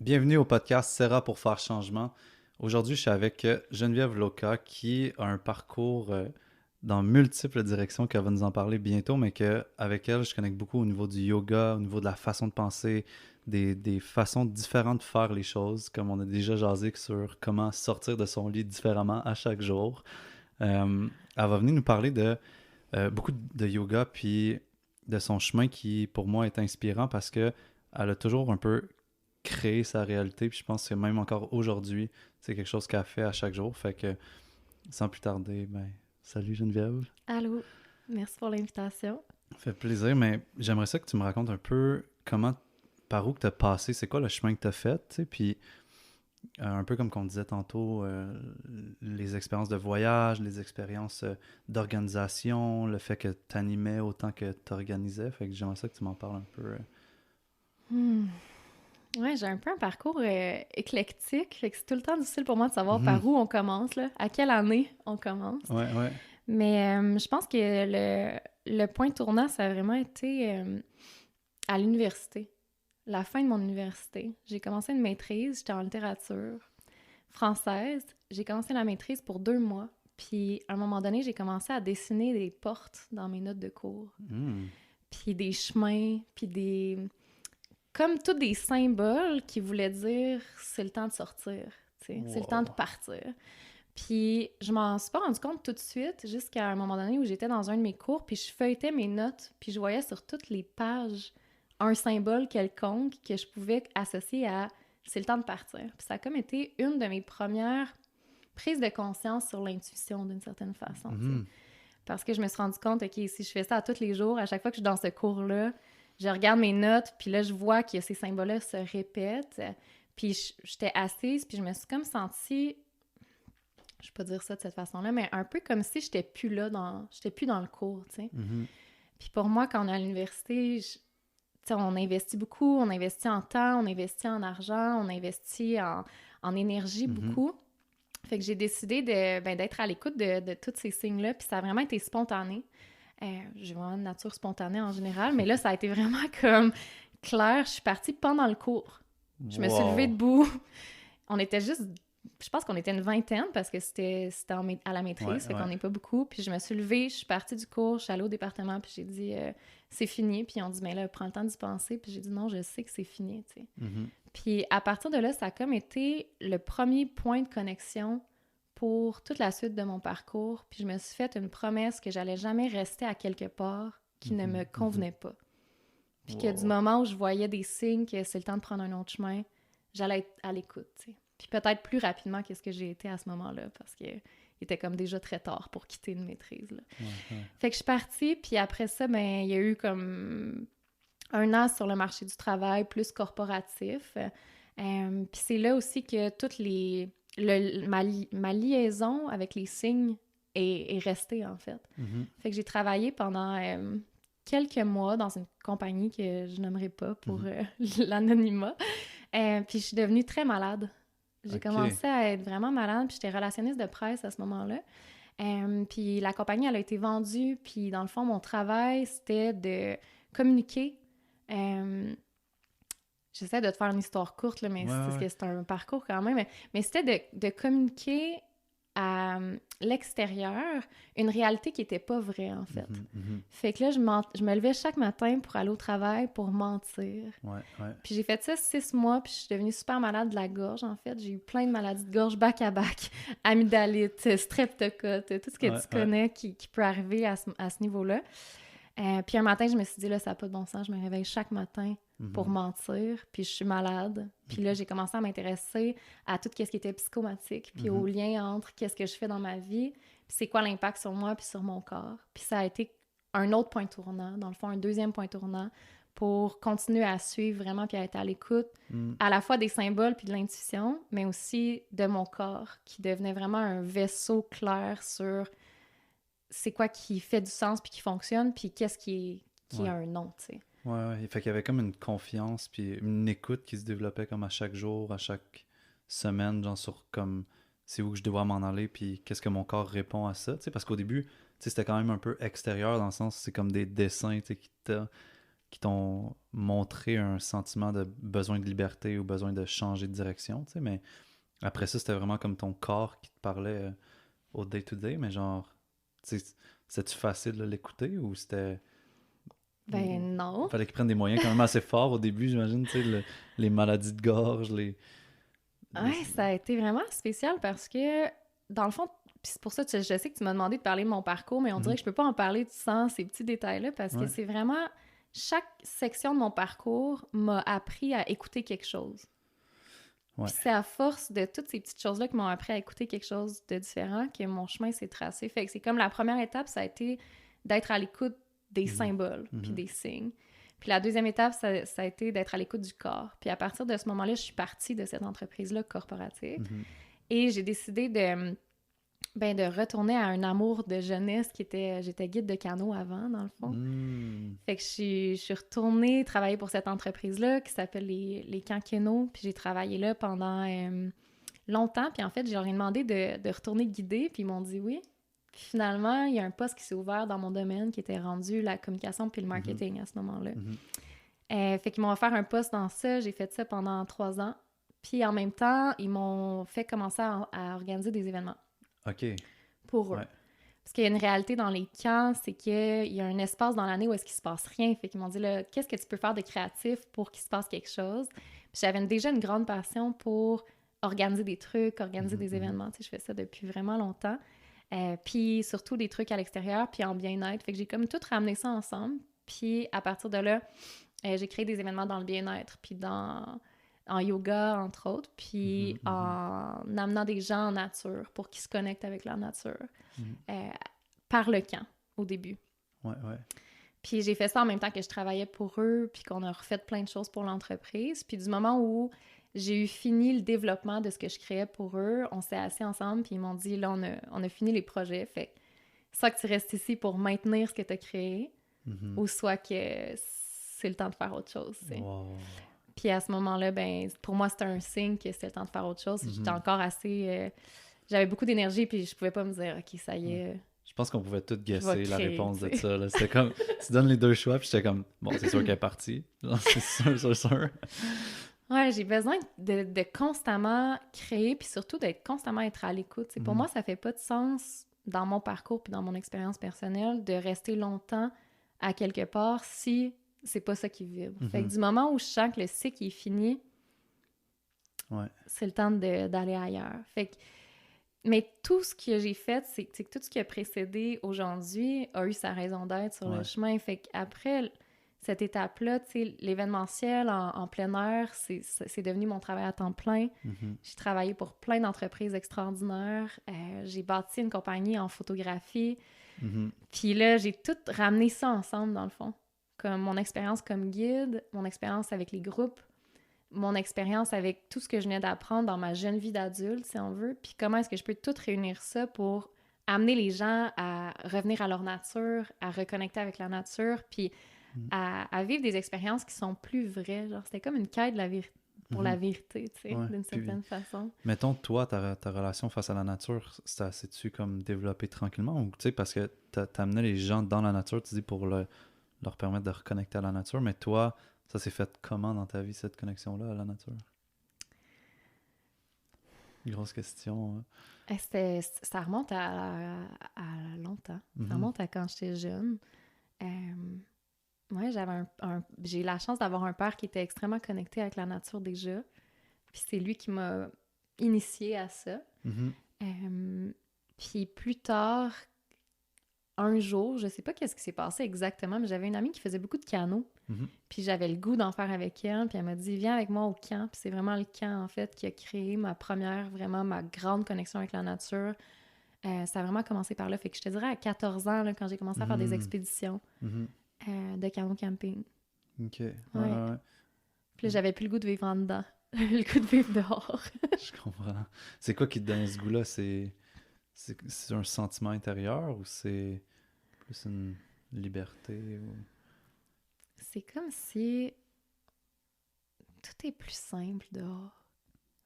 Bienvenue au podcast Serra pour faire changement. Aujourd'hui, je suis avec Geneviève Loca qui a un parcours dans multiples directions, qu'elle va nous en parler bientôt, mais qu'avec elle, je connecte beaucoup au niveau du yoga, au niveau de la façon de penser, des façons différentes de faire les choses, comme on a déjà jasé sur comment sortir de son lit différemment à chaque jour. Elle va venir nous parler de beaucoup de yoga, puis de son chemin qui, pour moi, est inspirant parce que elle a toujours un peu créé sa réalité, puis je pense que même encore aujourd'hui, c'est quelque chose qu'elle fait à chaque jour. Fait que, sans plus tarder, ben, salut Geneviève. Allô, merci pour l'invitation. Ça fait plaisir, mais j'aimerais ça que tu me racontes un peu par où que tu as passé, c'est quoi le chemin que tu as fait, tu sais, puis un peu comme qu'on disait tantôt, les expériences de voyage, les expériences d'organisation, le fait que tu animais autant que tu organisais. Fait que j'aimerais ça que tu m'en parles un peu. Hmm. Ouais, j'ai un peu un parcours éclectique, fait que c'est tout le temps difficile pour moi de savoir Mhm. par où on commence, là, à quelle année on commence. Ouais, ouais. Mais je pense que le point tournant, ça a vraiment été à l'université, la fin de mon université. J'ai commencé une maîtrise, j'étais en littérature française. J'ai commencé la maîtrise pour 2 mois, puis à un moment donné, j'ai commencé à dessiner des portes dans mes notes de cours, Hmm. puis des chemins, puis comme tous des symboles qui voulaient dire c'est le temps de sortir, tu sais, c'est le temps de Wow. partir. Puis je m'en suis pas rendu compte tout de suite jusqu'à un moment donné où j'étais dans un de mes cours, puis je feuilletais mes notes, puis je voyais sur toutes les pages un symbole quelconque que je pouvais associer à c'est le temps de partir. Puis ça a comme été une de mes premières prises de conscience sur l'intuition d'une certaine façon, tu sais. Mhm. Parce que je me suis rendu compte, OK, si je fais ça à tous les jours, à chaque fois que je suis dans ce cours-là, je regarde mes notes, puis là, je vois que ces symboles-là se répètent. Puis j'étais assise, puis je me suis comme sentie, je peux pas dire ça de cette façon-là, mais un peu comme si j'étais plus là, j'étais plus dans le cours, tu sais. Mhm. Puis pour moi, quand on est à l'université, tu sais, on investit beaucoup, on investit en temps, on investit en argent, on investit en énergie Mhm. beaucoup. Fait que j'ai décidé d'être à l'écoute de tous ces signes-là, puis ça a vraiment été spontané. J'ai vraiment une nature spontanée en général, mais là, ça a été vraiment comme clair. Je suis partie pendant le cours. Je me suis levée Wow. debout. On était juste, je pense qu'on était une vingtaine parce que c'était à la Ouais, maîtrise, fait ouais. qu'on n'est pas beaucoup. Puis je me suis levée, je suis partie du cours, je suis allée au département, puis j'ai dit c'est fini. Puis on dit mais là, prends le temps d'y penser. Puis j'ai dit non, je sais que c'est fini, tu sais. Mhm. Puis à partir de là, ça a comme été le premier point de connexion pour toute la suite de mon parcours. Puis je me suis fait une promesse que j'allais jamais rester à quelque part qui ne me Mhm. Mhm. convenait pas. Puis que du Wow. moment où je voyais des signes que c'est le temps de prendre un autre chemin, j'allais être à l'écoute, tu sais. Puis peut-être plus rapidement que ce que j'ai été à ce moment-là, parce que il était comme déjà très tard pour quitter une maîtrise, là. Ouais, ouais. Fait que je suis partie, puis après ça, ben il y a eu comme un an sur le marché du travail plus corporatif. Puis c'est là aussi que ma liaison avec les signes est restée, en fait. Mhm. Fait que j'ai travaillé pendant quelques mois dans une compagnie que je nommerai pas pour Mhm. l'anonymat. Puis je suis devenue très malade. J'ai OK. commencé à être vraiment malade, puis j'étais relationniste de presse à ce moment-là. Puis la compagnie, elle a été vendue, puis dans le fond, mon travail, c'était de communiquer. Euh, J'essaie de te faire une histoire courte, là, mais Ouais, c'est ouais, parce ouais. que c'est un parcours quand même. Mais c'était de communiquer à l'extérieur une réalité qui n'était pas vraie, en fait. Mhm. Mhm. Fait que là, je me levais chaque matin pour aller au travail pour mentir. Ouais, ouais. Puis j'ai fait ça 6 mois, puis je suis devenue super malade de la gorge, en fait. J'ai eu plein de maladies de gorge back-à-back, amygdalite, streptocoque, tout ce que Ouais, tu ouais. connais qui peut arriver à ce niveau-là. Puis un matin, je me suis dit, là, ça n'a pas de bon sens. Je me réveille chaque matin pour Mhm. mentir, puis je suis malade. Puis là, Mhm. j'ai commencé à m'intéresser à tout ce qui était psychomatique, puis au Mhm. lien entre qu'est-ce que je fais dans ma vie, puis c'est quoi l'impact sur moi, puis sur mon corps. Puis ça a été un autre point tournant, dans le fond, un deuxième point tournant pour continuer à suivre vraiment, puis à être à l'écoute Mhm. à la fois des symboles puis de l'intuition, mais aussi de mon corps, qui devenait vraiment un vaisseau clair sur c'est quoi qui fait du sens puis qui fonctionne, puis qu'est-ce qui Ouais. a un nom, tu sais. Ouais, ouais. Fait qu'il y avait comme une confiance puis une écoute qui se développait comme à chaque jour, à chaque semaine, genre sur comme c'est où que je dois m'en aller puis qu'est-ce que mon corps répond à ça, tu sais, parce qu'au début, tu sais, c'était quand même un peu extérieur dans le sens c'est comme des dessins, tu sais, qui t'ont montré un sentiment de besoin de liberté ou besoin de changer de direction, tu sais, mais après ça, c'était vraiment comme ton corps qui te parlait au day-to-day, mais genre, tu sais, c'était-tu facile de l'écouter ou c'était... ou- Ben non. fallait qu'ils prennent des moyens quand même assez forts au début, j'imagine, tu sais, les maladies de gorge, les... Ouais, ça a été vraiment spécial parce que, dans le fond, puis c'est pour ça que je sais que tu m'as demandé de parler de mon parcours, mais on dirait Mhm. que je peux pas en parler sans ces petits détails-là parce que Ouais, c'est vraiment... Chaque section de mon parcours m'a appris à écouter quelque chose. ouais. Puis c'est à force de toutes ces petites choses-là qui m'ont appris à écouter quelque chose de différent que mon chemin s'est tracé. Fait que c'est comme la première étape, ça a été d'être à l'écoute des Mhm. symboles puis Mhm. des signes. Puis la deuxième étape, ça a été d'être à l'écoute du corps. Puis à partir de ce moment-là, je suis partie de cette entreprise-là corporative Mhm. et j'ai décidé de retourner à un amour de jeunesse qui était... J'étais guide de canot avant, dans le fond. Mm. Fait que je suis retournée travailler pour cette entreprise-là qui s'appelle les Camps Keno. Puis j'ai travaillé là pendant longtemps. Puis en fait, j'ai demandé de retourner guider. Puis ils m'ont dit oui. Puis finalement, il y a un poste qui s'est ouvert dans mon domaine qui était rendu la communication puis le marketing à ce moment-là. Mhm. Fait qu'ils m'ont offert un poste dans ça. J'ai fait ça pendant 3 ans. Puis en même temps, ils m'ont fait commencer à organiser des événements OK. pour eux. Ouais. Parce qu'il y a une réalité dans les camps, c'est qu'il y a un espace dans l'année où est-ce qu'il se passe rien. Fait qu'ils m'ont dit, là, qu'est-ce que tu peux faire de créatif pour qu'il se passe quelque chose? Puis j'avais déjà une grande passion pour organiser des trucs, organiser Mhm. des Mhm. événements. Tu sais, je fais ça depuis vraiment longtemps. Puis surtout des trucs à l'extérieur, puis en bien-être. Fait que j'ai comme tout ramené ça ensemble. Puis à partir de là, j'ai créé des événements dans le bien-être, puis en yoga, entre autres, puis Mhm. Mhm. en amenant des gens en nature pour qu'ils se connectent avec la nature. Mhm. Euh, par le camp, au début. Ouais, ouais. Puis j'ai fait ça en même temps que je travaillais pour eux, puis qu'on a refait plein de choses pour l'entreprise. Puis du moment où j'ai eu fini le développement de ce que je créais pour eux, on s'est assis ensemble, puis ils m'ont dit, là, on a fini les projets, fait soit que tu restes ici pour maintenir ce que tu as créé, Mhm. ou soit que c'est le temps de faire autre chose, tu sais. Wow. Puis à ce moment-là, ben pour moi, c'était un signe que c'était le temps de faire autre chose. J'étais Mhm. encore assez... j'avais beaucoup d'énergie, puis je pouvais pas me dire, OK, ça y Ouais. est, Je pense qu'on pouvait tout je vais guesser la créer, réponse tu de sais. ça, là. C'était comme, tu donnes les deux choix, puis j'étais comme, bon, c'est sûr qu'elle est partie. Genre, c'est sûr, sûr, sûr. Ouais, j'ai besoin de constamment créer, puis surtout d'être constamment être à l'écoute. Pour Mhm. moi, ça fait pas de sens dans mon parcours puis dans mon expérience personnelle de rester longtemps à quelque part si c'est pas ça qui vibre. Fait que Mhm. du moment où je sens que le cycle est fini, Ouais. c'est le temps d'aller ailleurs. Fait que, mais tout ce que j'ai fait, c'est que tout ce qui a précédé aujourd'hui a eu sa raison d'être sur le Ouais. chemin. Fait qu'après cette étape-là, tu sais, l'événementiel en plein air, c'est devenu mon travail à temps plein. Mhm. J'ai travaillé pour plein d'entreprises extraordinaires. J'ai bâti une compagnie en photographie. Mhm. Puis là, j'ai tout ramené ça ensemble, dans le fond. Comme mon expérience comme guide, mon expérience avec les groupes, mon expérience avec tout ce que je venais d'apprendre dans ma jeune vie d'adulte, si on veut. Puis comment est-ce que je peux tout réunir ça pour amener les gens à revenir à leur nature, à reconnecter avec la nature, puis Mhm. à vivre des expériences qui sont plus vraies. Genre, c'était comme une quête de pour la Mhm. vérité, tu sais, Ouais. d'une Puis, certaine façon. mettons, toi, ta relation face à la nature, ça s'est-tu comme développé tranquillement? Ou, tu sais, parce que t'amenais les gens dans la nature, tu dis, pour leur permettre de reconnecter à la nature, mais toi, ça s'est fait comment dans ta vie, cette connexion-là à la nature? Grosse question, hein. Ça remonte à longtemps. Ça Mhm. remonte à quand j'étais jeune. Ouais, j'ai eu la chance d'avoir un père qui était extrêmement connecté avec la nature déjà. Puis c'est lui qui m'a initiée à ça. Mhm. Puis plus tard, un jour, je sais pas qu'est-ce qui s'est passé exactement, mais j'avais une amie qui faisait beaucoup de canot. Mhm. Puis j'avais le goût d'en faire avec elle. Puis elle m'a dit, viens avec moi au camp. Puis c'est vraiment le camp, en fait, qui a créé ma grande connexion avec la nature. Ça a vraiment commencé par là. Fait que je te dirais à 14 ans, là, quand j'ai commencé à faire des Mhm. expéditions Mhm. de canot camping. Ok. Ouais, Ouais. ouais, ouais. Puis là, j'avais plus le goût de vivre en dedans. Le goût de vivre dehors. Je comprends. C'est quoi qui te donne ce goût-là? C'est un sentiment intérieur ou c'est plus une liberté? Ou... C'est comme si tout est plus simple dehors.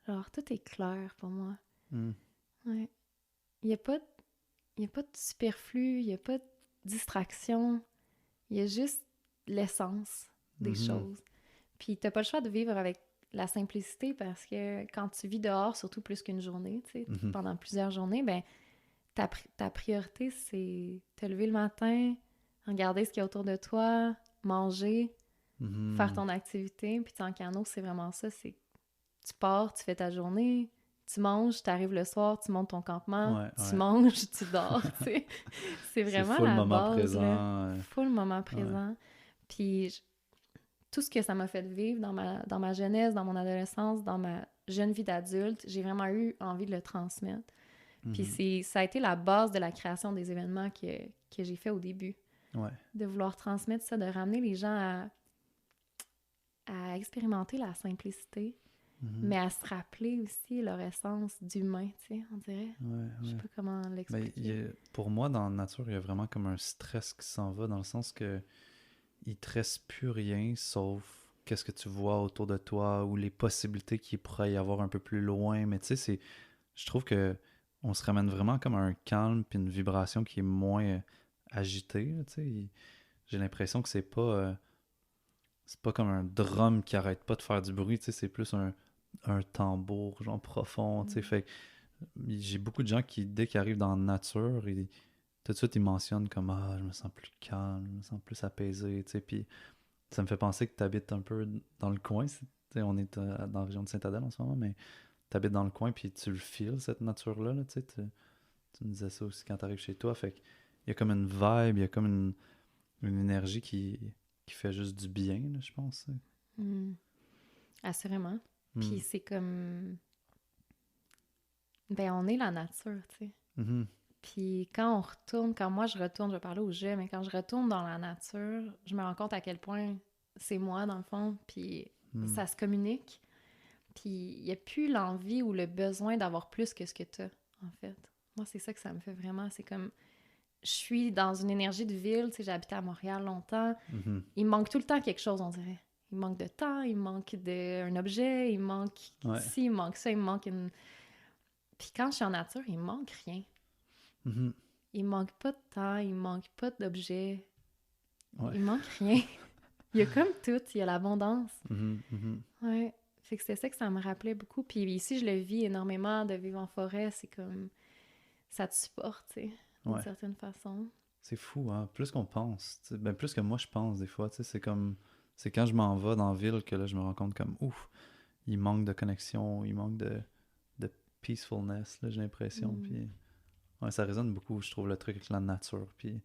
Genre, tout est clair pour moi. Hmm. Ouais. Il n'y a pas de superflu, il n'y a pas de distraction. Il y a juste l'essence. des choses. Puis t'as pas le choix de vivre avec la simplicité parce que quand tu vis dehors, surtout plus qu'une journée, tu sais, pendant plusieurs journées, ben ta priorité, c'est te lever le matin, regarder ce qu'il y a autour de toi, manger, faire ton activité. Puis en cano, c'est vraiment ça, c'est tu pars, tu fais ta journée, tu manges, tu arrives le soir, tu montes ton campement, tu manges, tu dors, tu sais. C'est vraiment full la moment base, là. présent. Full moment présent. Puis tout ce que ça m'a fait vivre dans ma jeunesse, dans mon adolescence, dans ma jeune vie d'adulte, j'ai vraiment eu envie de le transmettre. Puis ça a été la base de la création des événements que j'ai fait au début. Ouais. De vouloir transmettre ça, de ramener les gens à expérimenter la simplicité, mais à se rappeler aussi leur essence d'humain, tu sais, on dirait. Je sais pas comment l'expliquer. Pour moi, dans la nature, il y a vraiment comme un stress qui s'en va, dans le sens que il te reste plus rien sauf qu'est-ce que tu vois autour de toi ou les possibilités qu'il pourrait y avoir un peu plus loin. Mais tu sais, je trouve que on se ramène vraiment comme à un calme puis une vibration qui est moins agitée. Tu sais. J'ai l'impression que c'est pas comme un drum qui arrête pas de faire du bruit. Tu sais, c'est plus un tambour genre profond. Tu sais, fait que j'ai beaucoup de gens qui, dès qu'ils arrivent dans la nature, tout de suite, ils mentionnent comme « Ah, je me sens plus calme, je me sens plus apaisé. » Tu sais, puis ça me fait penser que tu habites un peu dans le coin. Tu sais, on est dans la région de Saint-Adèle en ce moment, mais tu habites dans le coin, puis tu le feels, cette nature-là. Là, tu sais, tu me disais ça aussi quand tu arrives chez toi. Fait qu'il y a comme une vibe, il y a comme une énergie qui fait juste du bien, là, je pense. Assurément. Puis c'est comme... Ben, on est la nature, tu sais. Puis quand moi je retourne, je vais parler au jeu, mais quand je retourne dans la nature, je me rends compte à quel point c'est moi, dans le fond, puis ça se communique. Puis il n'y a plus l'envie ou le besoin d'avoir plus que ce que tu as, en fait. Moi, c'est ça que ça me fait vraiment. C'est comme, je suis dans une énergie de ville, tu sais, j'ai habité à Montréal longtemps. Il me manque tout le temps quelque chose, on dirait. Il me manque de temps, il me manque d'un objet, il me manque ci, il me manque ça, il me manque une... Puis quand je suis en nature, il me manque rien. Il me manque pas de temps, il me manque pas d'objets. Il me manque rien. Il y a comme tout, il y a l'abondance. Ouais. Fait que c'est ça que ça me rappelait beaucoup. Puis ici, je le vis énormément, de vivre en forêt, c'est comme... Ça te supporte, tu sais, d'une certaine façon. C'est fou, hein? Plus qu'on pense. Ben, plus que moi, je pense, des fois. C'est comme... C'est quand je m'en vais dans la ville que là, je me rends compte comme... Ouf! Il manque de connexion, il manque de peacefulness, là, j'ai l'impression. Puis... Ouais, ça résonne beaucoup, je trouve, le truc avec la nature. Puis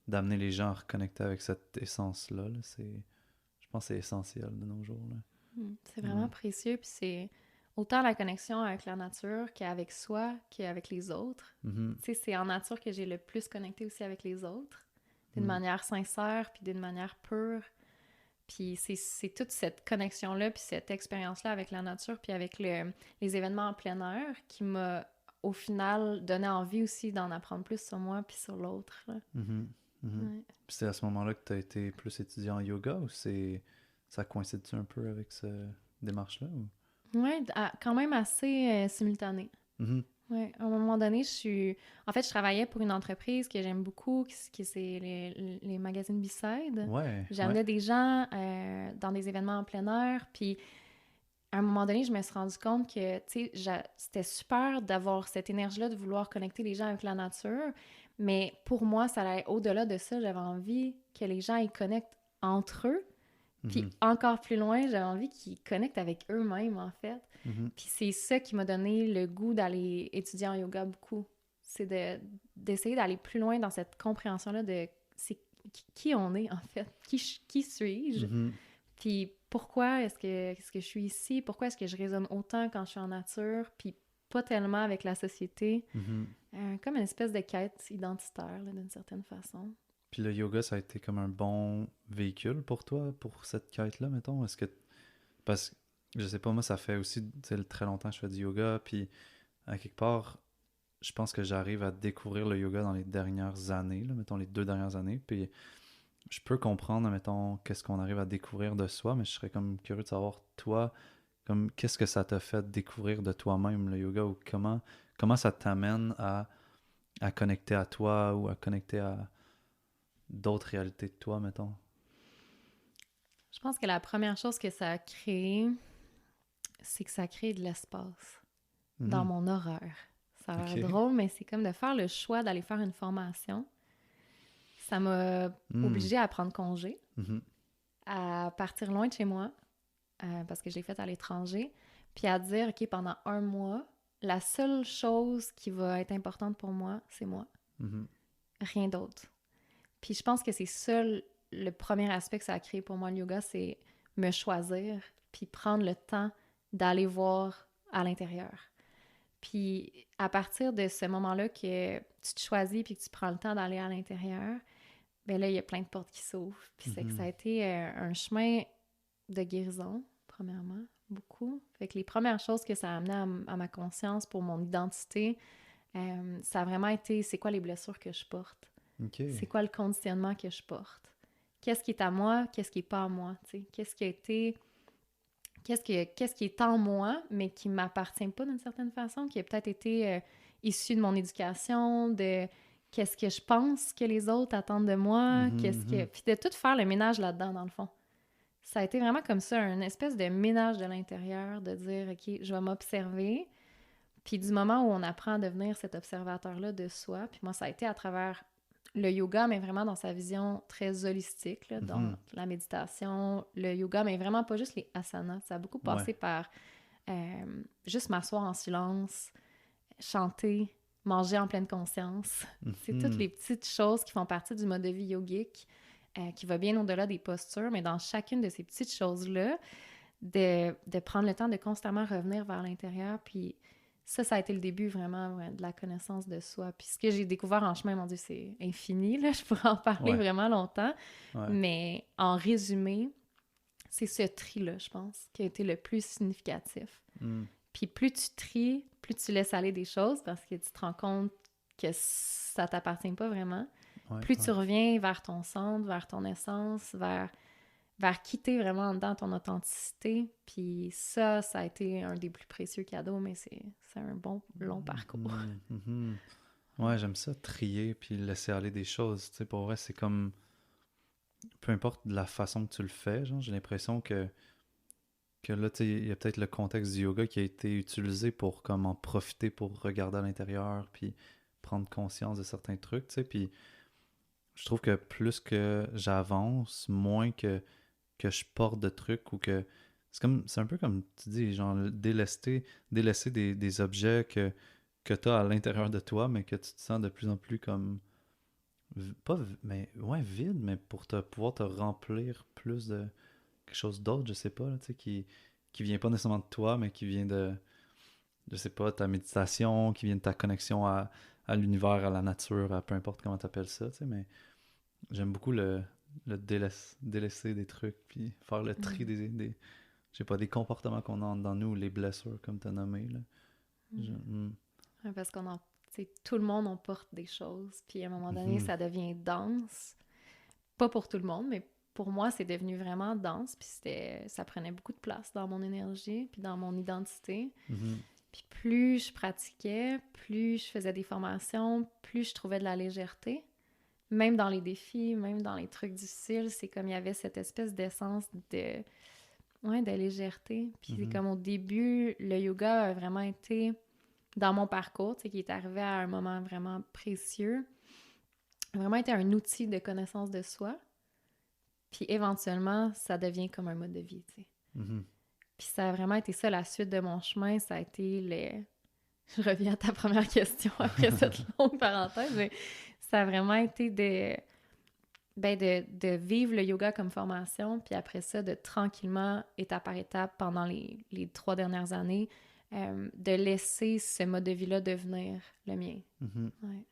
d'amener les gens à reconnecter avec cette essence-là, là, je pense que c'est essentiel de nos jours. Là. C'est vraiment précieux. Puis c'est autant la connexion avec la nature qu'avec soi, qu'avec les autres. Tu sais, c'est en nature que j'ai le plus connecté aussi avec les autres, d'une manière sincère, puis d'une manière pure. Puis c'est toute cette connexion-là, puis cette expérience-là avec la nature, puis avec les événements en plein air qui m'a, au final, donné envie aussi d'en apprendre plus sur moi puis sur l'autre. Puis c'est à ce moment-là que tu as été plus étudiant en yoga ou ça coïncide-tu un peu avec cette démarche-là? Ou... Oui, quand même assez simultané. Ouais, à un moment donné, en fait, je travaillais pour une entreprise que j'aime beaucoup, qui c'est les magazines B-Side. J'amenais des gens dans des événements en plein air, puis à un moment donné, je me suis rendu compte que, tu sais, c'était super d'avoir cette énergie-là de vouloir connecter les gens avec la nature, mais pour moi, ça allait au-delà de ça. J'avais envie que les gens ils connectent entre eux, puis encore plus loin, j'avais envie qu'ils connectent avec eux-mêmes, en fait. Puis c'est ça qui m'a donné le goût d'aller étudier en yoga beaucoup. C'est d'essayer d'aller plus loin dans cette compréhension-là de qui on est, en fait. Qui suis-je? Puis pourquoi est-ce que je suis ici? Pourquoi est-ce que je résonne autant quand je suis en nature? Puis pas tellement avec la société. Comme une espèce de quête identitaire, là, d'une certaine façon. Puis le yoga, ça a été comme un bon véhicule pour toi, pour cette quête-là, mettons? Est-ce que... Parce que, je sais pas, moi, ça fait aussi très longtemps que je fais du yoga, puis à quelque part, je pense que j'arrive à découvrir le yoga dans les dernières années, là, mettons les 2 dernières années, puis je peux comprendre, mettons, qu'est-ce qu'on arrive à découvrir de soi, mais je serais comme curieux de savoir, toi, comme qu'est-ce que ça t'a fait découvrir de toi-même, le yoga, ou comment ça t'amène à connecter à toi ou à connecter à d'autres réalités de toi, mettons? Je pense que la première chose que ça a créé, c'est que ça a créé de l'espace dans Mhm. mon horaire. Ça a l'air OK. drôle, mais c'est comme de faire le choix d'aller faire une formation. Ça m'a Hmm. obligée à prendre congé, Mhm. à partir loin de chez moi, parce que je l'ai fait à l'étranger, puis à dire, OK, pendant un mois, la seule chose qui va être importante pour moi, c'est moi. Mhm. Rien d'autre. Puis je pense que c'est ça le premier aspect que ça a créé pour moi, le yoga, c'est me choisir, puis prendre le temps d'aller voir à l'intérieur. Puis à partir de ce moment-là que tu te choisis puis que tu prends le temps d'aller à l'intérieur, ben là, il y a plein de portes qui s'ouvrent. Puis c'est que ça a Mhm. été un chemin de guérison, premièrement, beaucoup. Fait que les premières choses que ça a amené à ma conscience pour mon identité, ça a vraiment été c'est quoi les blessures que je porte? C'est OK. quoi le conditionnement que je porte? Qu'est-ce qui est à moi? Qu'est-ce qui est pas à moi? T'sais? Qu'est-ce qui a été qu'est-ce qui est en moi, mais qui m'appartient pas d'une certaine façon, qui a peut-être été issu de mon éducation, de qu'est-ce que je pense que les autres attendent de moi, Mhm. Mhm. puis de tout faire le ménage là-dedans, dans le fond. Ça a été vraiment comme ça, une espèce de ménage de l'intérieur, de dire, OK, je vais m'observer, puis du moment où on apprend à devenir cet observateur-là de soi, puis moi, ça a été à travers le yoga, mais vraiment dans sa vision très holistique, là, dans Mhm. la méditation, le yoga, mais vraiment pas juste les asanas. Ça a beaucoup Ouais. passé par juste m'asseoir en silence, chanter, manger en pleine conscience. C'est toutes Mhm. les petites choses qui font partie du mode de vie yogique, qui va bien au-delà des postures, mais dans chacune de ces petites choses-là, de prendre le temps de constamment revenir vers l'intérieur, puis ça a été le début vraiment ouais, de la connaissance de soi. Puis ce que j'ai découvert en chemin, mon Dieu, c'est infini, là, je pourrais en parler Ouais. vraiment longtemps, Ouais. mais en résumé, c'est ce tri-là, je pense, qui a été le plus significatif. Hmm. Puis plus tu tries, plus tu laisses aller des choses parce que tu te rends compte que ça t'appartient pas vraiment. Ouais. Plus tu Ouais. reviens vers ton centre, vers ton essence, vers quitter vraiment dans ton authenticité. Puis ça a été un des plus précieux cadeaux, mais c'est un bon long parcours. Mhm. Mhm. Ouais. Ouais, j'aime ça, trier puis laisser aller des choses. Tu sais, pour vrai, c'est comme. Peu importe la façon que tu le fais, genre, j'ai l'impression que là, tu sais, il y a peut-être le contexte du yoga qui a été utilisé pour comme en profiter pour regarder à l'intérieur puis prendre conscience de certains trucs, tu sais. Puis je trouve que plus que j'avance, moins que je porte de trucs ou que. C'est un peu comme tu dis, genre, délaisser des objets que tu as à l'intérieur de toi, mais que tu te sens de plus en plus comme pas mais ouais vide mais pour pouvoir te remplir plus de quelque chose d'autre je sais pas là, tu sais qui vient pas nécessairement de toi mais qui vient de je sais pas ta méditation qui vient de ta connexion à l'univers à la nature à peu importe comment t'appelles ça tu sais mais j'aime beaucoup le délaisser des trucs puis faire le tri Mm. je sais pas des comportements qu'on a dans nous les blessures comme t'as nommé là Mm. Ouais, parce tout le monde, on porte des choses. Puis à un moment donné, Mhm. ça devient dense. Pas pour tout le monde, mais pour moi, c'est devenu vraiment dense. Puis ça prenait beaucoup de place dans mon énergie, puis dans mon identité. Mhm. Puis plus je pratiquais, plus je faisais des formations, plus je trouvais de la légèreté. Même dans les défis, même dans les trucs difficiles, c'est comme il y avait cette espèce d'essence ouais, de légèreté. Puis c'est Mhm. comme au début, le yoga a vraiment été dans mon parcours, tu sais, qui est arrivé à un moment vraiment précieux, a vraiment été un outil de connaissance de soi. Puis éventuellement, ça devient comme un mode de vie, tu sais. Mhm. Puis ça a vraiment été ça, la suite de mon chemin, ça a été Je reviens à ta première question après cette longue parenthèse, mais ça a vraiment été de vivre le yoga comme formation, puis après ça, de tranquillement, étape par étape, pendant les 3 dernières années, de laisser ce mode de vie-là devenir le mien. Mhm. Ouais.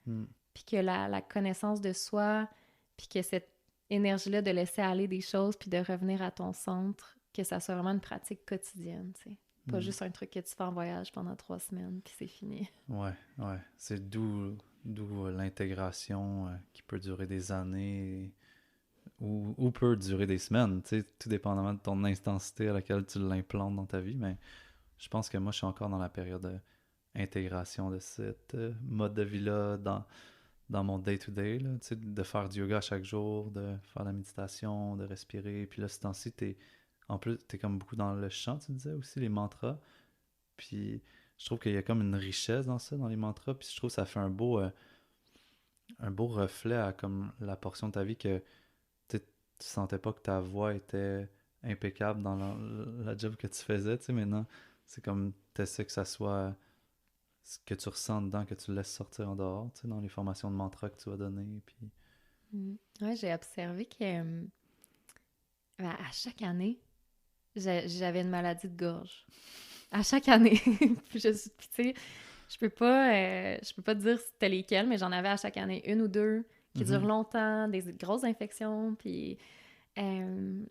Mhm. Puis que la connaissance de soi, puis que cette énergie-là de laisser aller des choses, puis de revenir à ton centre, que ça soit vraiment une pratique quotidienne, tu sais. Pas Mhm. juste un truc que tu fais en voyage pendant 3 semaines, puis c'est fini. Ouais, ouais. C'est d'où l'intégration qui peut durer des années ou peut durer des semaines, tu sais, tout dépendamment de ton intensité à laquelle tu l'implantes dans ta vie. Mais je pense que moi, je suis encore dans la période d'intégration de cette mode de vie-là, dans mon day-to-day, là, tu sais, de faire du yoga chaque jour, de faire la méditation, de respirer. Puis là, ce temps-ci, en plus, t'es comme beaucoup dans le chant, tu disais aussi, les mantras. Puis je trouve qu'il y a comme une richesse dans ça, dans les mantras. Puis je trouve que ça fait un beau reflet à comme la portion de ta vie que tu sentais pas que ta voix était impeccable dans la job que tu faisais, tu sais, maintenant, c'est comme, t'essaies que ça soit ce que tu ressens dedans, que tu laisses sortir en dehors, tu sais, dans les formations de mantra que tu vas donner, puis... Ouais, j'ai observé que à chaque année, j'avais une maladie de gorge. À chaque année. Puis tu sais, je peux pas te dire c'était lesquelles, mais j'en avais à chaque année une ou deux qui durent Mhm. longtemps, des grosses infections, euh,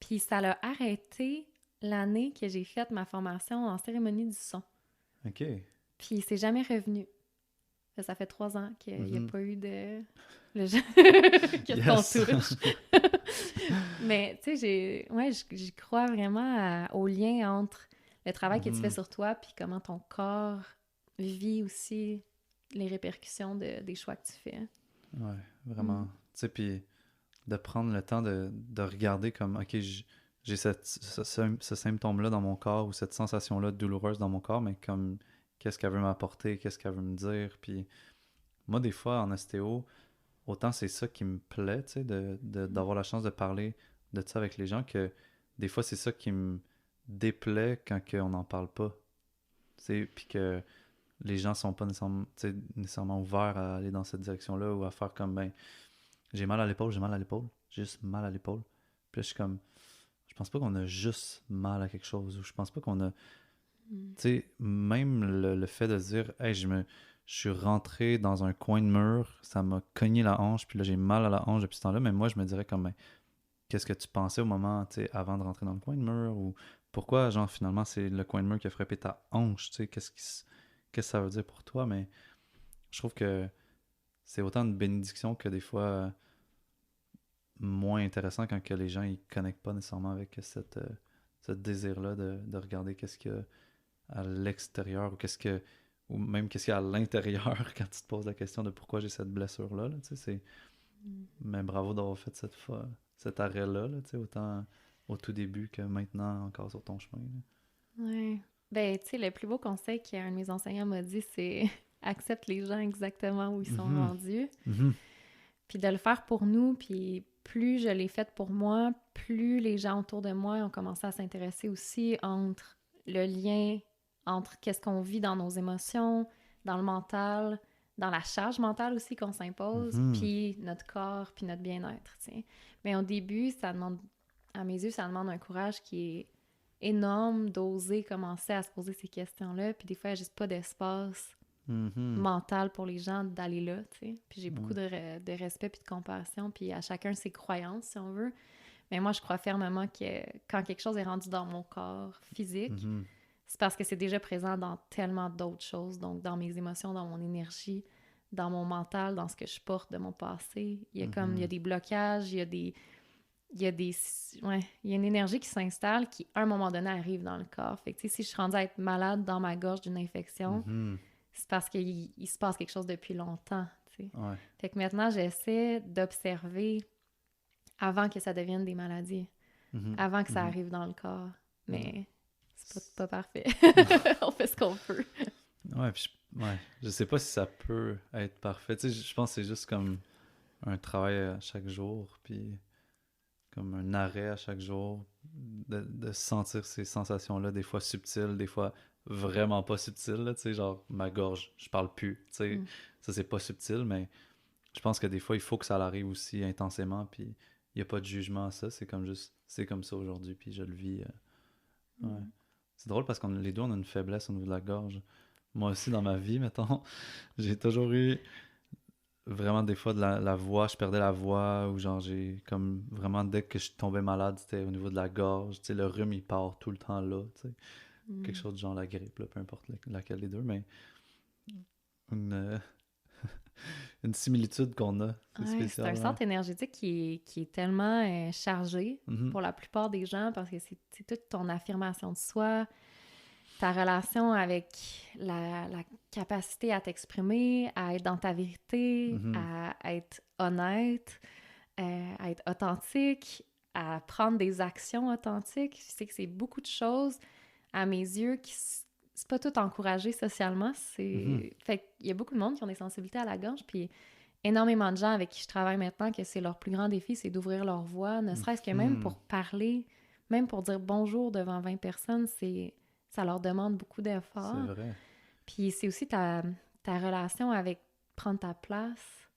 puis ça l'a arrêté l'année que j'ai fait ma formation en cérémonie du son. OK. Puis c'est jamais revenu. Ça fait 3 ans qu'il n'y a Mhm. pas eu de... Le jeu que t'en Yes! touche. Mais tu sais, j'y crois vraiment au lien entre le travail que tu fais Mhm. sur toi puis comment ton corps vit aussi les répercussions des choix que tu fais. Ouais, Mm. vraiment. Tu sais, puis de prendre le temps de regarder comme, OK, j'ai ce symptôme-là dans mon corps ou cette sensation-là douloureuse dans mon corps, mais comme, qu'est-ce qu'elle veut m'apporter, qu'est-ce qu'elle veut me dire, puis moi, des fois, en ostéo, autant c'est ça qui me plaît, tu sais, d'avoir la chance de parler de ça avec les gens, que des fois, c'est ça qui me déplaît quand on n'en parle pas. Tu sais, puis que les gens sont pas nécessairement, tu sais, nécessairement ouverts à aller dans cette direction-là ou à faire comme, ben, j'ai mal à l'épaule, j'ai mal à l'épaule, j'ai juste mal à l'épaule. Puis là, je suis comme, je pense pas qu'on a juste mal à quelque chose, ou je pense pas qu'on a, Mm. tu sais, même le fait de dire, hey, je suis rentré dans un coin de mur, ça m'a cogné la hanche, puis là, j'ai mal à la hanche depuis ce temps-là, mais moi, je me dirais comme, ben, qu'est-ce que tu pensais au moment, tu sais, avant de rentrer dans le coin de mur, ou pourquoi, genre, finalement, c'est le coin de mur qui a frappé ta hanche, tu sais, qu'est-ce que ça veut dire pour toi, mais je trouve que c'est autant une bénédiction que des fois moins intéressant quand que les gens ils connectent pas nécessairement avec ce désir-là de regarder qu'est-ce qu'il y a à l'extérieur ou même qu'est-ce qu'il y a à l'intérieur quand tu te poses la question de pourquoi j'ai cette blessure-là. Là, tu sais, Mm. mais bravo d'avoir fait cet arrêt-là, là, tu sais, autant au tout début que maintenant encore sur ton chemin. Ouais. Ben, tu sais, le plus beau conseil qu'un de mes enseignants m'a dit, c'est accepte les gens exactement où ils sont Mhm. rendus. Mhm. Puis de le faire pour nous, puis plus je l'ai fait pour moi, plus les gens autour de moi ont commencé à s'intéresser aussi entre le lien entre qu'est-ce qu'on vit dans nos émotions, dans le mental, dans la charge mentale aussi qu'on s'impose, Mhm. puis notre corps, puis notre bien-être, tu sais. Mais au début, ça demande, à mes yeux, ça demande un courage qui est énorme d'oser commencer à se poser ces questions-là, puis des fois, il n'y a juste pas d'espace Mhm. mental pour les gens d'aller là, tu sais. Puis j'ai beaucoup Ouais. de respect puis de compassion, puis à chacun ses croyances, si on veut. Mais moi, je crois fermement que quand quelque chose est rendu dans mon corps physique, Mhm. c'est parce que c'est déjà présent dans tellement d'autres choses, donc dans mes émotions, dans mon énergie, dans mon mental, dans ce que je porte de mon passé. Il y a Mhm. des blocages, il y a une énergie qui s'installe qui, à un moment donné, arrive dans le corps. Fait que, tu sais, si je suis rendue à être malade dans ma gorge d'une infection, Mhm. c'est parce qu'il se passe quelque chose depuis longtemps, tu sais. Ouais. Fait que maintenant, j'essaie d'observer avant que ça devienne des maladies, Mhm. avant que ça Mhm. arrive dans le corps. Ouais. Mais c'est pas parfait. On fait ce qu'on peut. Ouais, puis ouais, je sais pas si ça peut être parfait. Tu sais, je pense que c'est juste comme un travail à chaque jour, puis comme un arrêt à chaque jour, de sentir ces sensations-là, des fois subtiles, des fois vraiment pas subtiles, là, tu sais, genre ma gorge, je parle plus, tu sais, Mm. ça c'est pas subtil, mais je pense que des fois il faut que ça arrive aussi intensément, puis il y a pas de jugement à ça, c'est comme juste, c'est comme ça aujourd'hui, puis je le vis. Ouais. Mm. C'est drôle parce qu'on les deux on a une faiblesse au niveau de la gorge. Moi aussi dans ma vie, mettons, j'ai toujours eu vraiment des fois de la voix, je perdais la voix ou genre j'ai comme vraiment dès que je tombais malade, c'était au niveau de la gorge, tu sais, le rhume il part tout le temps là, tu sais, quelque Mm. chose de genre la grippe, là, peu importe laquelle des deux, mais une, une similitude qu'on a, c'est Ouais, c'est spécial, un ouais. centre énergétique qui est tellement chargé Mhm. pour la plupart des gens parce que c'est toute ton affirmation de soi, ta relation avec la capacité à t'exprimer, à être dans ta vérité, Mhm. à être honnête, à être authentique, à prendre des actions authentiques. Je sais que c'est beaucoup de choses, à mes yeux, c'est pas tout encouragé socialement. Mhm. Fait qu'il y a beaucoup de monde qui ont des sensibilités à la gorge, puis énormément de gens avec qui je travaille maintenant que c'est leur plus grand défi, c'est d'ouvrir leur voix, ne serait-ce que même Mhm. pour parler, même pour dire bonjour devant 20 personnes, ça leur demande beaucoup C'est d'efforts. vrai. Puis c'est aussi ta relation avec prendre ta place,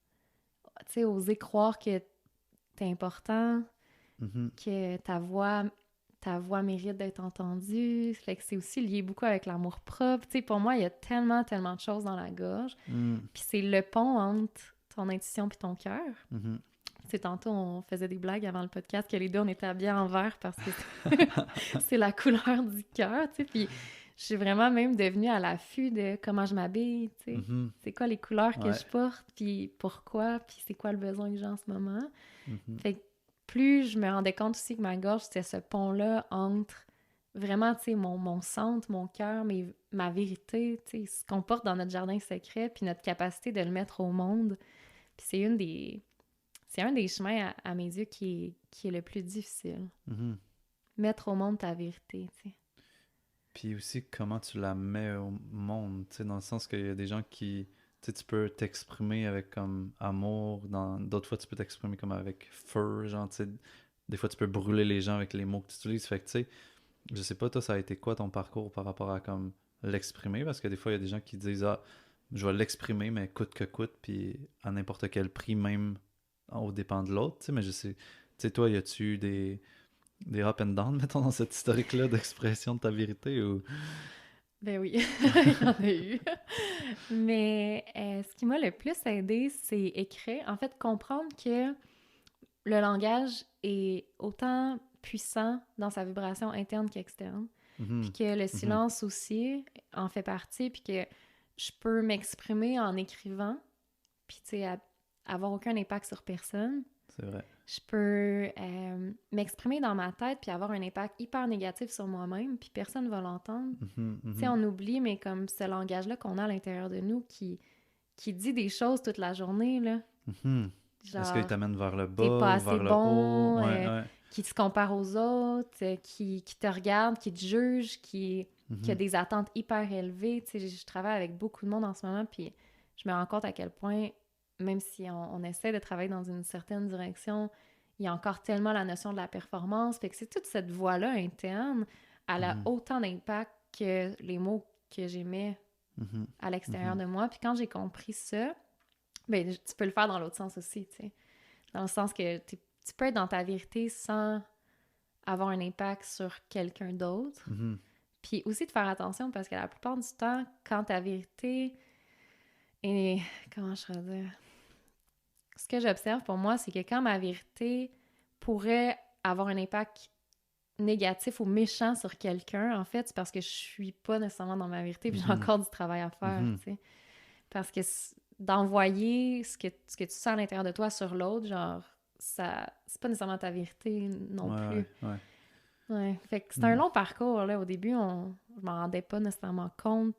tu sais, oser croire que t'es important, Mhm. que ta voix mérite d'être entendue. Fait que c'est aussi lié beaucoup avec l'amour-propre. Tu sais, pour moi, il y a tellement, tellement de choses dans la gorge. Mhm. Puis c'est le pont entre ton intuition puis ton cœur. Mhm. Tu sais, tantôt, on faisait des blagues avant le podcast que les deux, on était habillés en vert parce que c'est la couleur du cœur, tu sais. Puis je suis vraiment même devenue à l'affût de comment je m'habille, tu sais. Mhm. C'est quoi les couleurs que Ouais. je porte, puis pourquoi, puis c'est quoi le besoin que j'ai en ce moment. Mhm. Fait que plus je me rendais compte aussi que ma gorge, c'était ce pont-là entre vraiment, tu sais, mon centre, mon cœur, ma vérité, tu sais, ce qu'on porte dans notre jardin secret, puis notre capacité de le mettre au monde. Puis c'est un des chemins, à mes yeux, qui est le plus difficile. Mhm. Mettre au monde ta vérité, tu sais. Puis aussi, comment tu la mets au monde, tu sais, dans le sens qu'il y a des gens qui, tu sais, tu peux t'exprimer avec comme amour, d'autres fois tu peux t'exprimer comme avec feu, genre, tu sais, des fois tu peux brûler les gens avec les mots que tu utilises, fait que tu sais, je sais pas, toi, ça a été quoi ton parcours par rapport à comme l'exprimer, parce que des fois, il y a des gens qui disent, ah, je vais l'exprimer, mais coûte que coûte, puis à n'importe quel prix, même au dépend de l'autre, tu sais, mais je sais, tu sais, toi, y a-tu eu des up and down, mettons, dans cette historique-là d'expression de ta vérité, ou... Ben oui, il y en a eu. Mais ce qui m'a le plus aidé, c'est écrire. En fait, comprendre que le langage est autant puissant dans sa vibration interne qu'externe, puis Mhm. que le Mhm. silence aussi en fait partie, puis que je peux m'exprimer en écrivant, puis tu sais, avoir aucun impact sur personne. C'est vrai. Je peux m'exprimer dans ma tête, puis avoir un impact hyper négatif sur moi-même, puis personne ne va l'entendre. Mhm. Tu sais, Mhm. on oublie, mais comme ce langage-là qu'on a à l'intérieur de nous qui dit des choses toute la journée, là, Mhm. Est-ce qu'il genre t'amène vers le t'es bas pas ou assez vers le haut? bon, Ouais, ouais. qui se compare aux autres, qui te regarde, qui te juge, qui a Mhm. des attentes hyper élevées. Tu sais, je travaille avec beaucoup de monde en ce moment, puis je me rends compte à quel point, même si on essaie de travailler dans une certaine direction, il y a encore tellement la notion de la performance. Fait que c'est toute cette voie-là interne, elle a Mhm. autant d'impact que les mots que j'émets Mhm. à l'extérieur Mhm. de moi. Puis quand j'ai compris ça, ben, tu peux le faire dans l'autre sens aussi, tu sais. Dans le sens que tu peux être dans ta vérité sans avoir un impact sur quelqu'un d'autre. Mhm. Puis aussi de faire attention parce que la plupart du temps, quand ta vérité est... Comment je pourrais dire? Ce que j'observe pour moi, c'est que quand ma vérité pourrait avoir un impact négatif ou méchant sur quelqu'un, en fait, c'est parce que je suis pas nécessairement dans ma vérité puis j'ai Mhm. encore du travail à faire, Mhm. tu sais. Parce que d'envoyer ce que tu sens à l'intérieur de toi sur l'autre, genre, ça, c'est pas nécessairement ta vérité non Ouais, plus. ouais, ouais. Ouais, fait que c'est un Mhm. long parcours, là. Au début, je m'en rendais pas nécessairement compte.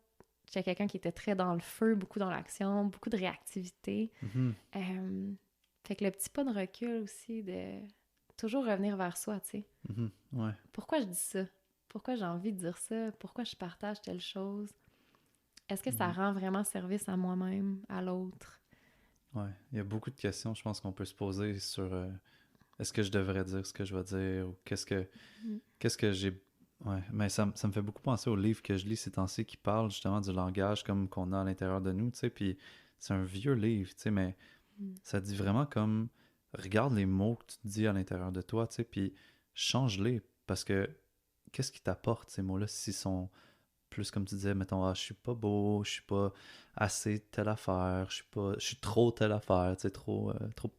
J'étais quelqu'un qui était très dans le feu, beaucoup dans l'action, beaucoup de réactivité. Mhm. Euh, Fait que le petit pas de recul aussi, de toujours revenir vers soi, tu sais. Mhm. Ouais. Pourquoi je dis ça? Pourquoi j'ai envie de dire ça? Pourquoi je partage telle chose? Est-ce que ça Mhm. rend vraiment service à moi-même, à l'autre? Ouais. Il y a beaucoup de questions, je pense, qu'on peut se poser sur est-ce que je devrais dire ce que je vais dire ou Mm. qu'est-ce que j'ai. Ouais, mais ça me fait beaucoup penser au livre que je lis ces temps-ci qui parle justement du langage comme qu'on a à l'intérieur de nous, tu sais, puis c'est un vieux livre, tu sais, mais Mm. ça dit vraiment comme regarde les mots que tu te dis à l'intérieur de toi, tu sais, puis change-les parce que qu'est-ce qui t'apporte ces mots-là s'ils sont plus comme tu disais, mettons, ah, je suis pas beau, je suis pas assez telle affaire, je suis trop telle affaire, tu sais, trop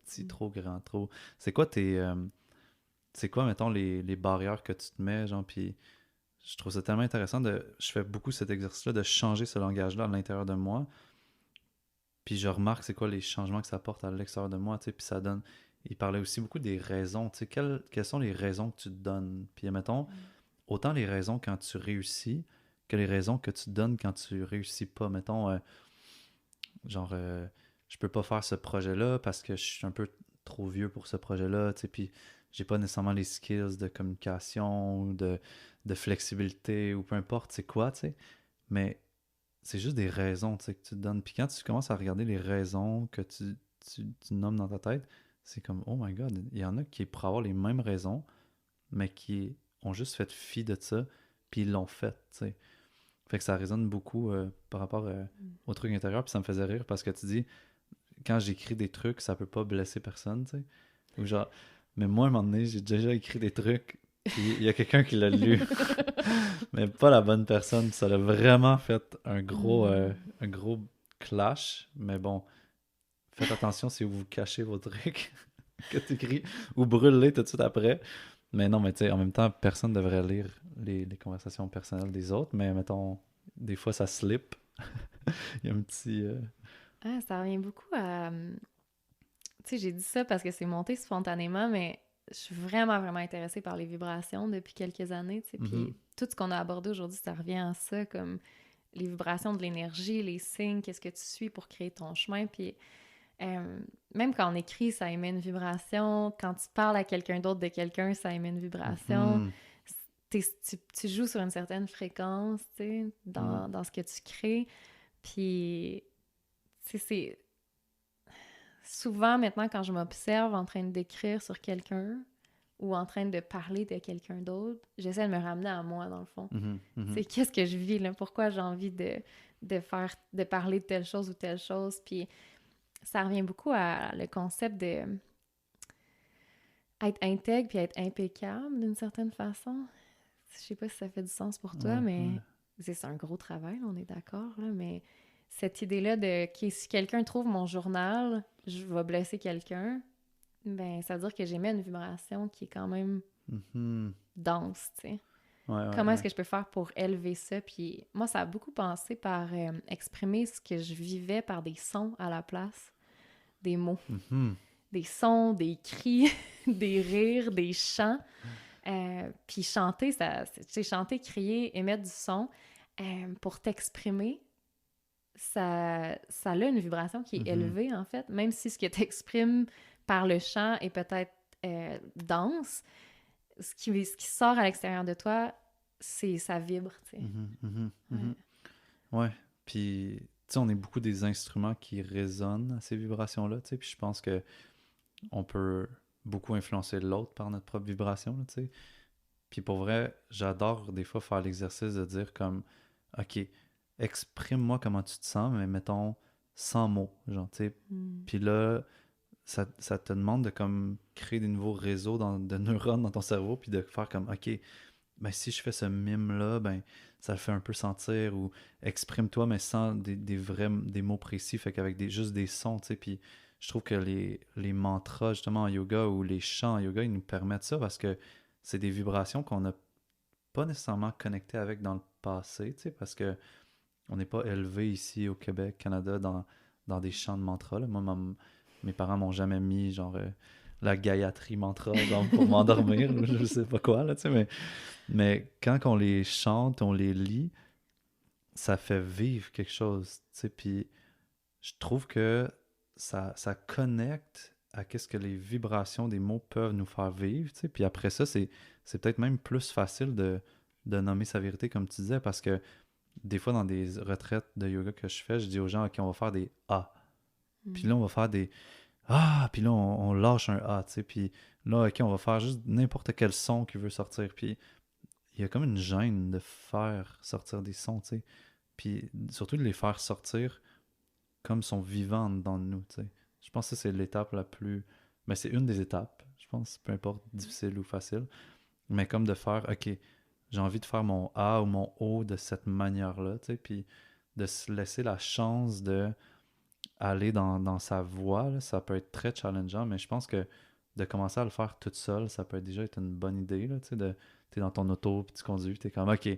petit, Mm. trop grand, trop. C'est quoi c'est quoi, mettons, les barrières que tu te mets, genre, puis je trouve ça tellement intéressant je fais beaucoup cet exercice-là de changer ce langage-là à l'intérieur de moi, puis je remarque c'est quoi les changements que ça apporte à l'extérieur de moi, tu sais, puis ça donne. Il parlait aussi beaucoup des raisons, tu sais, quelles sont les raisons que tu te donnes, puis mettons, Mm. autant les raisons quand tu réussis que les raisons que tu donnes quand tu réussis pas. Mettons, genre, je peux pas faire ce projet-là parce que je suis un peu trop vieux pour ce projet-là, tu sais, puis j'ai pas nécessairement les skills de communication ou de flexibilité ou peu importe c'est quoi, tu sais. Mais c'est juste des raisons, tu sais, que tu te donnes. Puis quand tu commences à regarder les raisons que tu nommes dans ta tête, c'est comme, oh my god, il y en a qui pourraient avoir les mêmes raisons, mais qui ont juste fait fi de ça, puis ils l'ont fait, tu sais. Fait que ça résonne beaucoup par rapport au truc intérieur, puis ça me faisait rire parce que tu dis, quand j'écris des trucs, ça peut pas blesser personne, tu sais. Ou genre, mais moi, à un moment donné, j'ai déjà écrit des trucs, puis il y a quelqu'un qui l'a lu, mais pas la bonne personne. Ça a vraiment fait un gros clash, mais bon, faites attention si vous cachez vos trucs que tu écris ou brûlez tout de suite après. Mais non, mais tu sais, en même temps, personne ne devrait lire les conversations personnelles des autres, mais mettons, des fois ça slip. Il y a un petit. Ah, ça revient beaucoup à... Tu sais, j'ai dit ça parce que c'est monté spontanément, mais je suis vraiment, vraiment intéressée par les vibrations depuis quelques années, tu sais. Mhm, Puis tout ce qu'on a abordé aujourd'hui, ça revient à ça, comme les vibrations de l'énergie, les signes, qu'est-ce que tu suis pour créer ton chemin. Puis même quand on écrit, ça émet une vibration. Quand tu parles à quelqu'un d'autre de quelqu'un, ça émet une vibration. mhm, Tu joues sur une certaine fréquence, tu sais, mhm, dans ce que tu crées. Puis, tu sais, c'est... Souvent, maintenant, quand je m'observe en train d'écrire sur quelqu'un ou en train de parler de quelqu'un d'autre, j'essaie de me ramener à moi, dans le fond. mhm, mhm, C'est qu'est-ce que je vis, là? Pourquoi j'ai envie de parler de telle chose ou telle chose? Puis ça revient beaucoup à le concept de être intègre puis être impeccable d'une certaine façon. Je sais pas si ça fait du sens pour toi, ouais, ouais. mais c'est un gros travail, on est d'accord, là, mais cette idée-là de que si quelqu'un trouve mon journal, je vais blesser quelqu'un, ben ça veut dire que j'émets une vibration qui est quand même Mhm, dense, tu sais. ouais, ouais, Comment est-ce ouais. que je peux faire pour élever ça? Puis moi, ça a beaucoup passé par exprimer ce que je vivais par des sons à la place des mots. Mhm, Des sons, des cris, des rires, des chants. Puis chanter, tu sais, chanter, crier, émettre du son pour t'exprimer, ça a une vibration qui est mhm, élevée, en fait. Même si ce que tu exprimes par le chant est peut-être dense, ce qui sort à l'extérieur de toi, ça vibre, tu sais. mhm, mhm, Ouais. mhm. Ouais. Puis, tu sais, on est beaucoup des instruments qui résonnent à ces vibrations-là, tu sais. Puis je pense que on peut beaucoup influencer l'autre par notre propre vibration, là, tu sais. Puis pour vrai, j'adore des fois faire l'exercice de dire comme, OK, exprime-moi comment tu te sens, mais mettons sans mots, genre, tu sais. Mm. Puis là, ça te demande de comme créer des nouveaux réseaux de neurones dans ton cerveau, puis de faire comme, OK, ben si je fais ce mime-là, ben ça le fait un peu sentir, ou exprime-toi, mais sans des mots précis, fait qu'avec juste des sons, tu sais. Puis je trouve que les mantras, justement, en yoga, ou les chants en yoga, ils nous permettent ça, parce que c'est des vibrations qu'on n'a pas nécessairement connectées avec dans le passé, tu sais, parce que on n'est pas élevé ici au Québec, Canada, dans des chants de mantras, là. Moi, mes parents m'ont jamais mis, genre, la Gayatri mantra, genre, pour m'endormir, ou je sais pas quoi, là, tu sais, mais quand on les chante, on les lit, ça fait vivre quelque chose, tu sais, puis je trouve que ça connecte à qu'est-ce que les vibrations des mots peuvent nous faire vivre, tu sais, puis après ça, c'est peut-être même plus facile de nommer sa vérité, comme tu disais, parce que des fois, dans des retraites de yoga que je fais, je dis aux gens, OK, on va faire des A. Puis Mm. là, on va faire des Ah, puis là, on lâche un A, tu sais. Puis là, OK, on va faire juste n'importe quel son qui veut sortir. Puis il y a comme une gêne de faire sortir des sons, tu sais. Puis surtout de les faire sortir comme sont vivants dans nous, tu sais. Je pense que ça, c'est l'étape la plus... Mais c'est une des étapes, je pense, peu importe, difficile ou facile. Mais comme de faire, OK, j'ai envie de faire mon A ou mon O de cette manière-là, tu sais, puis de se laisser la chance de aller dans sa voie, là, ça peut être très challengeant, mais je pense que de commencer à le faire toute seule, ça peut déjà être une bonne idée, là, tu sais, t'es dans ton auto, puis tu conduis, t'es comme, OK,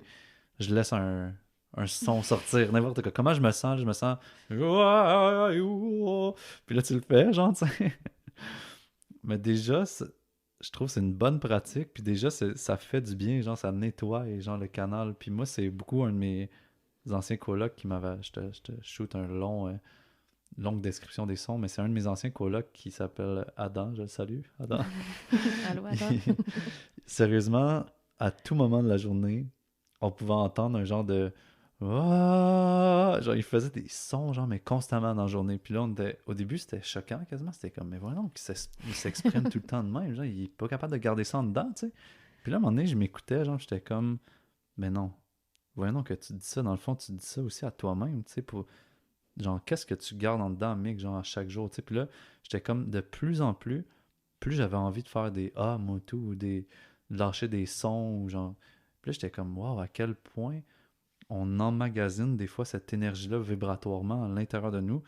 je laisse un son sortir, n'importe quoi. Comment je me sens? Je me sens... Puis là, tu le fais, genre, tu sais. Mais déjà, je trouve que c'est une bonne pratique. Puis déjà, ça fait du bien, genre, ça nettoie, et genre, le canal. Puis moi, c'est beaucoup un de mes anciens colocs qui m'avait... Je te shoot un longue description des sons, mais c'est un de mes anciens colocs qui s'appelle Adam, je le salue, Adam. Allô, Adam? Sérieusement, à tout moment de la journée, on pouvait entendre un genre de... Ah! Genre, il faisait des sons, genre, mais constamment dans la journée. Puis là, au début, c'était choquant quasiment. C'était comme, mais voyons, il s'exprime tout le temps de même. Genre, il est pas capable de garder ça en dedans, tu sais. Puis là, à un moment donné, je m'écoutais, genre, j'étais comme, mais non. Voyons que tu dis ça. Dans le fond, tu dis ça aussi à toi-même, tu sais, pour... Genre, qu'est-ce que tu gardes en dedans, mec, genre, à chaque jour, tu sais. Puis là, j'étais comme, de plus en plus j'avais envie de faire des moi tout, ou de lâcher des sons, ou genre... Puis là, j'étais comme, waouh, à quel point on emmagasine des fois cette énergie-là vibratoirement à l'intérieur de nous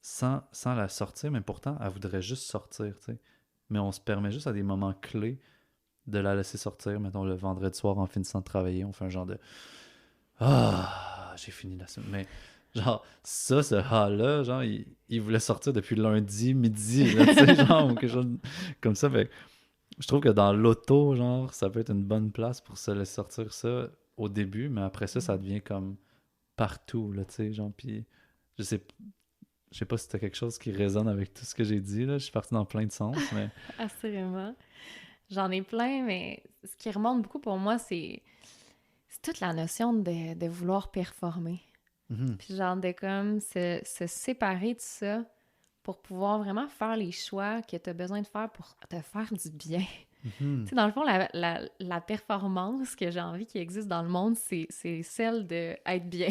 sans la sortir, mais pourtant, elle voudrait juste sortir, tu sais. Mais on se permet juste à des moments clés de la laisser sortir. Mettons, le vendredi soir, en finissant de travailler, on fait un genre de j'ai fini la semaine. Mais genre, ce là genre, il voulait sortir depuis lundi, midi, là, tu sais, genre, ou quelque chose comme ça. Fait que je trouve que dans l'auto, genre, ça peut être une bonne place pour se laisser sortir ça au début, mais après ça devient comme partout, là, tu sais, genre, puis je sais, je sais pas si t'as quelque chose qui résonne avec tout ce que j'ai dit, là, je suis parti dans plein de sens, mais... Assurément. J'en ai plein, mais ce qui remonte beaucoup pour moi, c'est toute la notion de vouloir performer. Mhm, Puis genre de comme se séparer de ça pour pouvoir vraiment faire les choix que tu as besoin de faire pour te faire du bien. mhm. Tu sais, dans le fond, la performance que j'ai envie qu'il existe dans le monde, c'est celle d'être bien.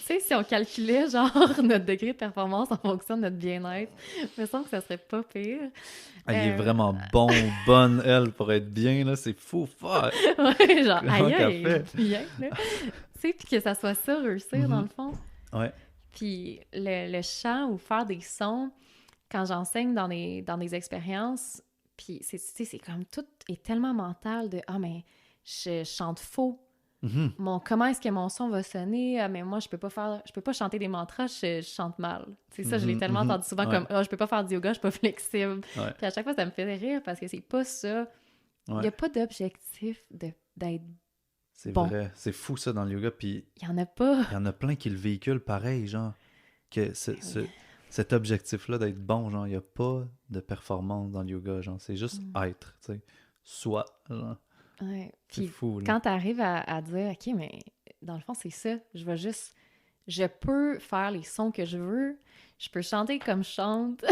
Tu sais, si on calculait, genre, notre degré de performance en fonction de notre bien-être, il me semble que ça serait pas pire. Ah, il est Euh, vraiment bon ou bonne, elle, pour être bien, là, c'est fou, fuck! ouais, genre, Comment aïe, qu'elle aïe, fait? bien, là. Tu sais, puis que ça soit ça, réussir, dans Mhm. le fond. Ouais. Puis le chant ou faire des sons, quand j'enseigne dans des expériences, puis tu sais, c'est comme tout est tellement mental de ah mais je chante faux. Mhm. Comment est-ce que mon son va sonner? Ah, mais moi je peux pas chanter des mantras, je chante mal. C'est ça, je l'ai Mhm, tellement mhm. entendu souvent Ouais, comme ah je peux pas faire du yoga, je suis pas flexible. ouais, Puis à chaque fois ça me fait rire parce que c'est pas ça. Il y ouais. a pas d'objectif d'être C'est bon. vrai. C'est fou, ça, dans le yoga, puis Il y en a pas. il y en a plein qui le véhiculent pareil, genre, que Ben oui. cet objectif-là d'être bon, genre, il n'y a pas de performance dans le yoga, genre, c'est juste Mm. être, tu sais. Soit, genre, Ouais. c'est Puis fou, là. quand tu arrives à dire, OK, mais dans le fond, c'est ça. Je peux faire les sons que je veux. Je peux chanter comme je chante.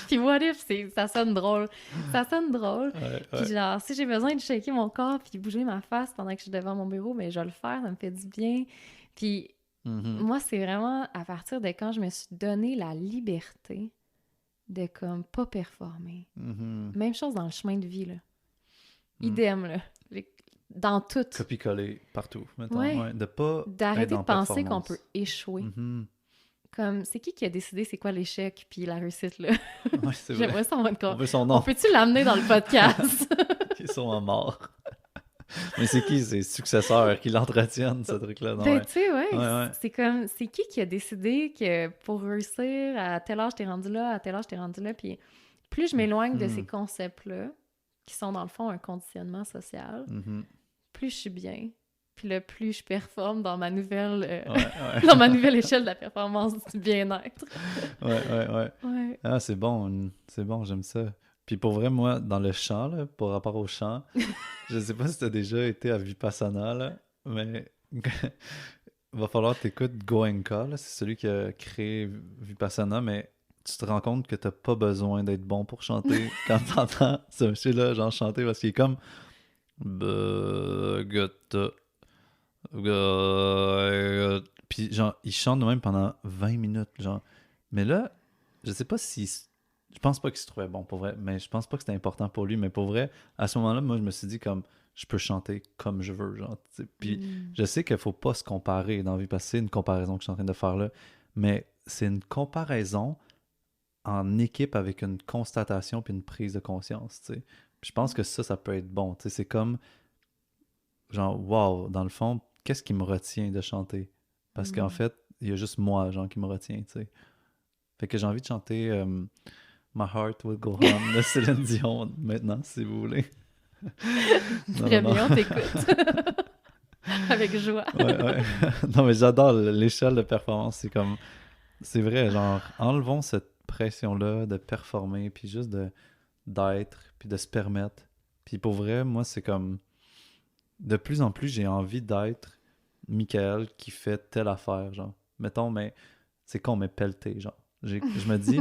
Puis what if, ça sonne drôle. Ça sonne drôle. Ouais, Puis ouais. genre, si j'ai besoin de shaker mon corps puis bouger ma face pendant que je suis devant mon bureau, mais je vais le faire, ça me fait du bien. Puis Mhm, moi, c'est vraiment à partir de quand je me suis donné la liberté de comme pas performer. mhm. Même chose dans le chemin de vie, là. Mm. Idem, là. Dans tout. Copier-coller partout, mettons. Ouais. Ouais, de pas être D'arrêter de dans penser qu'on peut performance. échouer. Mhm. Comme, c'est qui a décidé c'est quoi l'échec puis la réussite, là? Ouais, c'est vrai. J'aimerais ça en On veut son On nom. peut-tu l'amener dans le podcast? Ils sont en mort. Mais c'est qui ses successeurs qui l'entretiennent, ce truc-là? Non, Ben, ouais. tu sais, ouais, Ouais, ouais. c'est comme, c'est qui a décidé que pour réussir, à tel âge t'es rendu là, à tel âge t'es rendu là, puis plus je m'éloigne de ces Mhm, concepts-là, qui sont dans le fond un conditionnement social, mhm. plus je suis bien, puis là, plus je performe dans ma nouvelle, Ouais, ouais. dans ma nouvelle échelle de la performance du bien-être. Ouais, ouais, ouais. Ouais. Ah, c'est bon, j'aime ça. Puis pour vrai, moi, dans le chant, là, par rapport au chant, je sais pas si t'as déjà été à Vipassana, là, mais va falloir que t'écoutes Goenka, là, c'est celui qui a créé Vipassana, mais tu te rends compte que t'as pas besoin d'être bon pour chanter quand t'entends ce monsieur-là, genre, chanter, parce qu'il est comme... Bhagata, Puis genre, il chante de même pendant 20 minutes, genre. Mais là, je sais pas si... Je pense pas qu'il se trouvait bon, pour vrai, mais je pense pas que c'était important pour lui, mais pour vrai, à ce moment-là, moi, je me suis dit comme, je peux chanter comme je veux, genre, tu sais. Puis Mm. je sais qu'il faut pas se comparer dans la vie, parce que c'est une comparaison que je suis en train de faire là, mais c'est une comparaison en équipe avec une constatation puis une prise de conscience, tu sais. Puis je pense que ça peut être bon, tu sais. C'est comme, genre, wow, dans le fond, qu'est-ce qui me retient de chanter? Parce qu'en Mm. fait, il y a juste moi, genre, qui me retient, tu sais. Fait que j'ai envie de chanter My Heart Will Go On de Céline Dion maintenant, si vous voulez. Non, Très non, bien, non. on t'écoute. Avec joie. Ouais, ouais. Non, mais j'adore l'échelle de performance. C'est comme, c'est vrai, genre, enlevons cette pression-là de performer, puis juste d'être, puis de se permettre. Puis pour vrai, moi, c'est comme, de plus en plus, j'ai envie d'être Michael qui fait telle affaire, genre. Mettons, mais c'est con, mais pelleter, genre. Je me dis,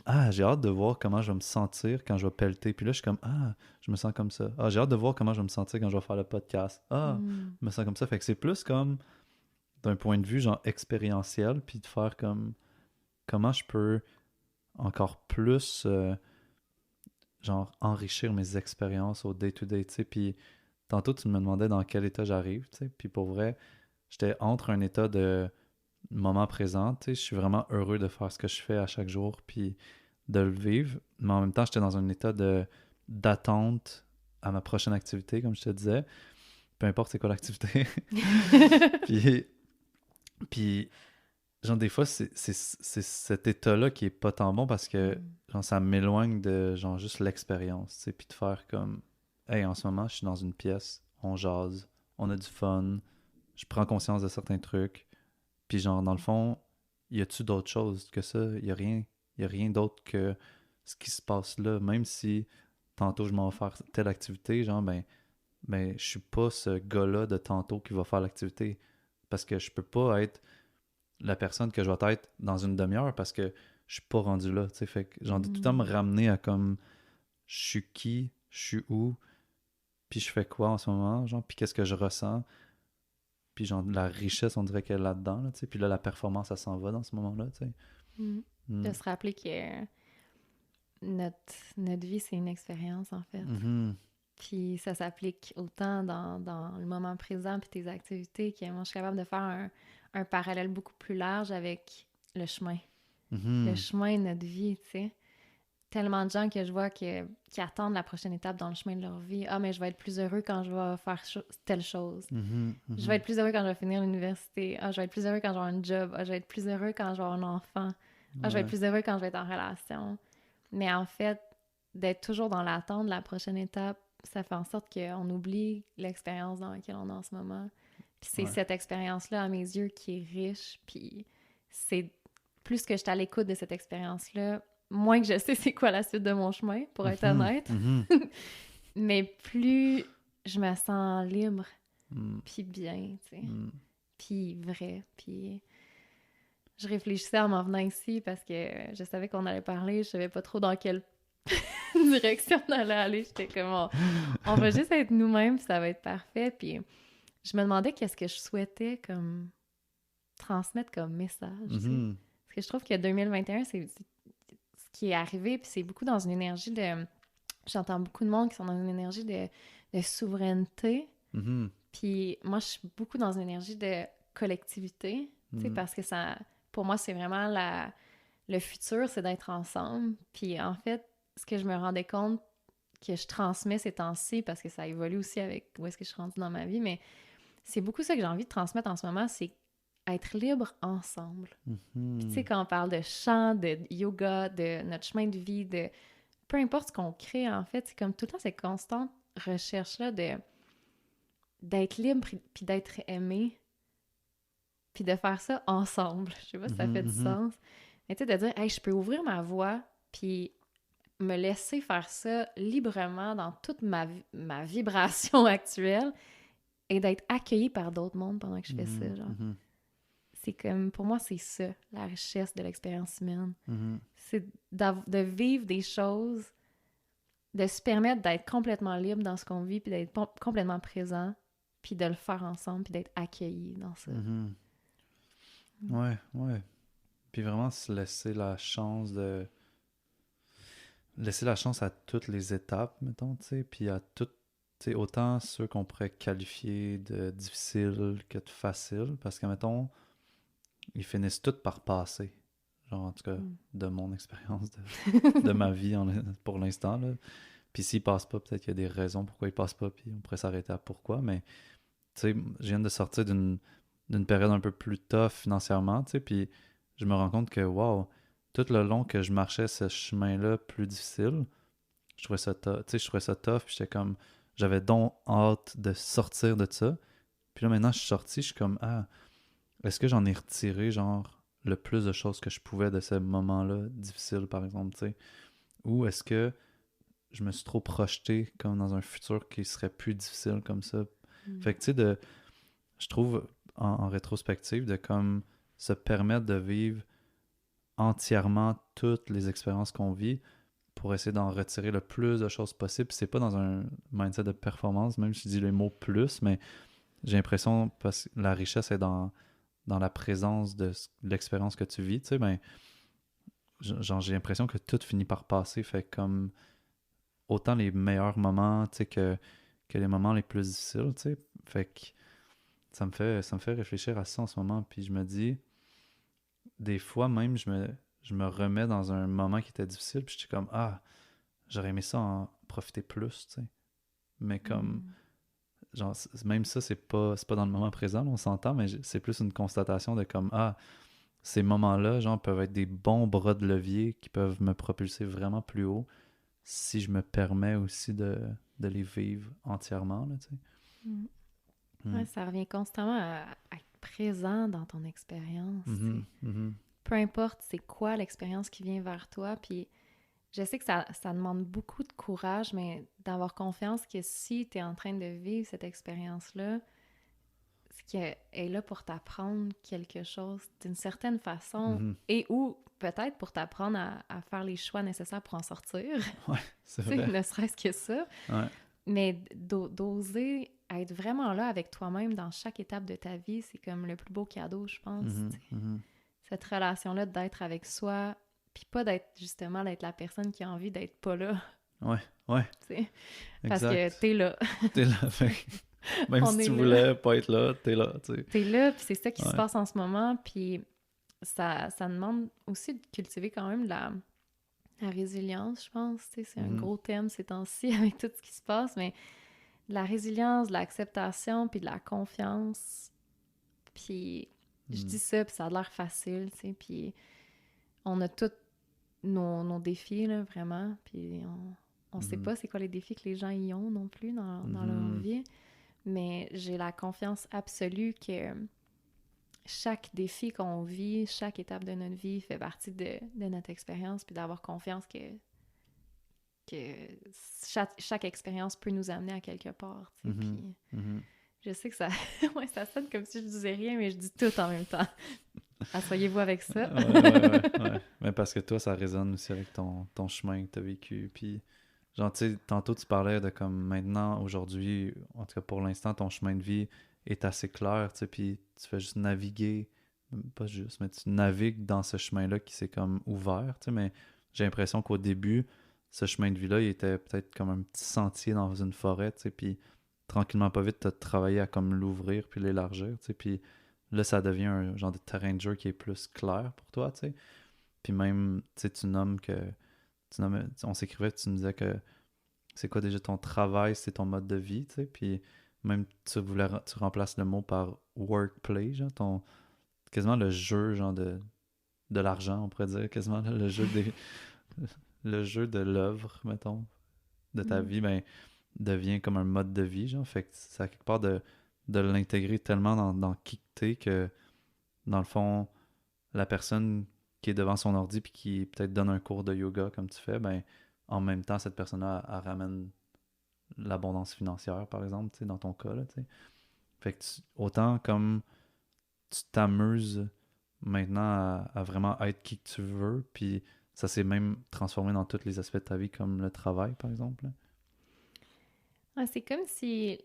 ah, j'ai hâte de voir comment je vais me sentir quand je vais pelleter. Puis là, je suis comme, ah, je me sens comme ça. Ah, j'ai hâte de voir comment je vais me sentir quand je vais faire le podcast. Ah, Mm. je me sens comme ça. Fait que c'est plus comme d'un point de vue, genre, expérientiel, puis de faire comme, comment je peux encore plus, genre, enrichir mes expériences au day-to-day, tu sais. Puis tantôt, tu me demandais dans quel état j'arrive, tu sais. Puis pour vrai, j'étais entre un état de moment présent, tu sais. Je suis vraiment heureux de faire ce que je fais à chaque jour, puis de le vivre. Mais en même temps, j'étais dans un état d'attente à ma prochaine activité, comme je te disais. Peu importe c'est quoi l'activité. puis, puis, genre, des fois, c'est cet état-là qui est pas tant bon parce que, Mm. genre, ça m'éloigne de, genre, juste l'expérience, tu sais. Puis de faire comme, hey, en ce moment, je suis dans une pièce, on jase, on a du fun, je prends conscience de certains trucs. Puis genre, dans le fond, y a-tu d'autres choses que ça? Y a rien d'autre que ce qui se passe là. Même si tantôt je m'en vais faire telle activité, genre, ben je suis pas ce gars-là de tantôt qui va faire l'activité. Parce que je peux pas être la personne que je vais être dans une demi-heure parce que je suis pas rendu là. Tu sais, fait que genre, de tout le temps me Mm. ramener à comme je suis qui, je suis où, puis je fais quoi en ce moment, genre, puis qu'est-ce que je ressens. Puis genre, la richesse, on dirait qu'elle est là-dedans, là, tu sais. Puis là, la performance, elle s'en va dans ce moment-là, tu sais. Mm. Mm. De se rappeler que notre, notre vie, c'est une expérience, en fait. Mhm. Puis ça s'applique autant dans le moment présent puis tes activités que moi, je suis capable de faire un parallèle beaucoup plus large avec le chemin. Le Mhm. chemin de notre vie, tu sais. Tellement de gens que je vois qui attendent la prochaine étape dans le chemin de leur vie. Ah, mais je vais être plus heureux quand je vais faire telle chose. Mhm. Je vais Mhm. être plus heureux quand je vais finir l'université. Ah, je vais être plus heureux quand je vais avoir un job. Ah, je vais être plus heureux quand je vais avoir un enfant. Ah, je vais être Ouais. plus heureux quand je vais être en relation. Mais en fait, d'être toujours dans l'attente de la prochaine étape, ça fait en sorte qu'on oublie l'expérience dans laquelle on est en ce moment. Puis c'est Ouais. cette expérience-là, à mes yeux, qui est riche. Puis c'est plus que je suis à l'écoute de cette expérience-là, moins que je sais c'est quoi la suite de mon chemin, pour être Mhm. honnête. Mhm. Mais plus je me sens libre, Mm. puis bien, tu sais. Mm. Puis vrai. Puis je réfléchissais en m'en venant ici parce que je savais qu'on allait parler. Je savais pas trop dans quelle direction on allait aller. J'étais comme, on va juste être nous-mêmes, puis ça va être parfait. Puis je me demandais qu'est-ce que je souhaitais comme transmettre comme message, tu sais. Mhm. Parce que je trouve que 2021, c'est ce qui est arrivé, puis c'est beaucoup dans une énergie de... J'entends beaucoup de monde qui sont dans une énergie de souveraineté. Mhm. Puis moi, je suis beaucoup dans une énergie de collectivité, tu sais, Mm. parce que ça, pour moi, c'est vraiment le futur, c'est d'être ensemble. Puis en fait, ce que je me rendais compte que je transmets ces temps-ci, parce que ça évolue aussi avec où est-ce que je suis rendue dans ma vie, mais c'est beaucoup ça que j'ai envie de transmettre en ce moment, c'est être libre ensemble. Puis tu sais, Mhm. quand on parle de chant, de yoga, de notre chemin de vie, de peu importe ce qu'on crée, en fait, c'est comme tout le temps cette constante recherche-là d'être libre puis d'être aimé, puis de faire ça ensemble. Je sais pas si ça fait Mhm. du Mhm. sens. Mais tu sais, de dire, hey, je peux ouvrir ma voix, puis me laisser faire ça librement dans toute ma vibration actuelle et d'être accueillie par d'autres mondes pendant que je fais ça, Mhm. genre. Mhm. C'est comme, pour moi, c'est ça, la richesse de l'expérience humaine. Mhm. C'est de vivre des choses, de se permettre d'être complètement libre dans ce qu'on vit, puis d'être complètement présent, puis de le faire ensemble, puis d'être accueilli dans ça. Mhm. Mm. Ouais, ouais. Puis vraiment se laisser la chance de... Laisser la chance à toutes les étapes, mettons, tu sais, puis à toutes, tu sais, autant ceux qu'on pourrait qualifier de difficiles que de faciles, parce que, mettons, ils finissent tous par passer. Genre, en tout cas, Mm. de mon expérience, de ma vie pour l'instant, là. Puis s'ils passent pas, peut-être qu'il y a des raisons pourquoi ils passent pas, puis on pourrait s'arrêter à pourquoi, mais, tu sais, je viens de sortir d'une période un peu plus tough financièrement, tu sais, puis je me rends compte que, wow, tout le long que je marchais ce chemin-là plus difficile, je trouvais ça tough, tu sais, je trouvais ça tough, puis j'étais comme, j'avais donc hâte de sortir de ça. Puis là, maintenant, je suis sorti, je suis comme, ah, est-ce que j'en ai retiré, genre, le plus de choses que je pouvais de ce moment-là difficile, par exemple, tu sais? Ou est-ce que je me suis trop projeté comme dans un futur qui serait plus difficile comme ça? Fait que, tu sais, je trouve, en rétrospective, de comme se permettre de vivre entièrement toutes les expériences qu'on vit pour essayer d'en retirer le plus de choses possible. Puis c'est pas dans un mindset de performance, même si je dis les mots plus, mais j'ai l'impression, parce que la richesse est dans la présence de l'expérience que tu vis, tu sais, ben, genre, j'ai l'impression que tout finit par passer. Fait comme autant les meilleurs moments, tu sais, que les moments les plus difficiles, tu sais. Fait que ça me fait réfléchir à ça en ce moment. Puis je me dis, des fois même, je me remets dans un moment qui était difficile, puis je suis comme, ah, j'aurais aimé ça en profiter plus, tu sais. Mais comme, Mm. genre, même ça, c'est pas dans le moment présent, là, on s'entend, mais c'est plus une constatation de comme, ah, ces moments-là, genre, peuvent être des bons bras de levier qui peuvent me propulser vraiment plus haut si je me permets aussi de les vivre entièrement, là, tu sais. Mm. Mm. Ouais, ça revient constamment à être présent dans ton expérience, tu sais. Mhm, mhm, Peu importe c'est quoi l'expérience qui vient vers toi, puis je sais que ça demande beaucoup de courage, mais d'avoir confiance que si tu es en train de vivre cette expérience-là, c'est qu'elle est là pour t'apprendre quelque chose d'une certaine façon mhm. et ou peut-être pour t'apprendre à faire les choix nécessaires pour en sortir, Ouais, c'est tu sais, vrai. ne serait-ce que ça. Ouais. Mais d'oser être vraiment là avec toi-même dans chaque étape de ta vie, c'est comme le plus beau cadeau, je pense. Tu Mhm, sais. mhm. Cette relation-là d'être avec soi, puis pas d'être justement d'être la personne qui a envie d'être pas là, Ouais, ouais, tu sais. Parce que exact. t'es là. T'es là, fait même On si est tu là. voulais pas être là, t'es là, tu sais. T'es là, puis c'est ça qui se Ouais. passe en ce moment, puis ça demande aussi de cultiver quand même la résilience, je pense. Tu sais, c'est un Mhm, gros thème ces temps-ci avec tout ce qui se passe, mais de la résilience, de l'acceptation, puis de la confiance. Puis je mhm, dis ça, puis ça a l'air facile, tu sais, puis on a tous nos défis, là, vraiment, puis on sait mhm, pas c'est quoi les défis que les gens y ont non plus dans leur mhm, vie, mais j'ai la confiance absolue que chaque défi qu'on vit, chaque étape de notre vie fait partie de notre expérience, puis d'avoir confiance que chaque expérience peut nous amener à quelque part, tu sais, mhm, puis mhm. je sais que ça, ouais, ça sonne comme si je disais rien, mais je dis tout en même temps. Asseyez-vous avec ça. Ouais, ouais, ouais, ouais. Mais parce que toi, ça résonne aussi avec ton chemin que t'as vécu. Puis, genre, tu sais, tantôt, tu parlais de comme maintenant, aujourd'hui, en tout cas pour l'instant, ton chemin de vie est assez clair, tu sais, puis tu fais juste naviguer, pas juste, mais tu navigues dans ce chemin-là qui s'est comme ouvert, tu sais, mais j'ai l'impression qu'au début, ce chemin de vie-là, il était peut-être comme un petit sentier dans une forêt, tu sais, puis tranquillement, pas vite, t'as travaillé à comme l'ouvrir puis l'élargir, tu sais, puis là, ça devient un genre de terrain de jeu qui est plus clair pour toi, tu sais. Puis même, tu sais, on s'écrivait, tu me disais que c'est quoi déjà ton travail, c'est ton mode de vie, tu sais. Puis même, tu remplaces le mot par workplay, genre, quasiment le jeu, genre, de l'argent, on pourrait dire, quasiment, là, le jeu de l'œuvre, mettons, de ta Mm. vie, ben, devient comme un mode de vie, genre. Fait que ça, quelque part, de l'intégrer tellement dans qui que t'es que, dans le fond, la personne qui est devant son ordi puis qui peut-être donne un cours de yoga comme tu fais, ben en même temps, cette personne-là, elle ramène l'abondance financière, par exemple, tu sais, dans ton cas, là, tu sais. Fait que autant comme tu t'amuses maintenant à vraiment être qui que tu veux, puis ça s'est même transformé dans tous les aspects de ta vie, comme le travail, par exemple. Là. Ouais, c'est comme si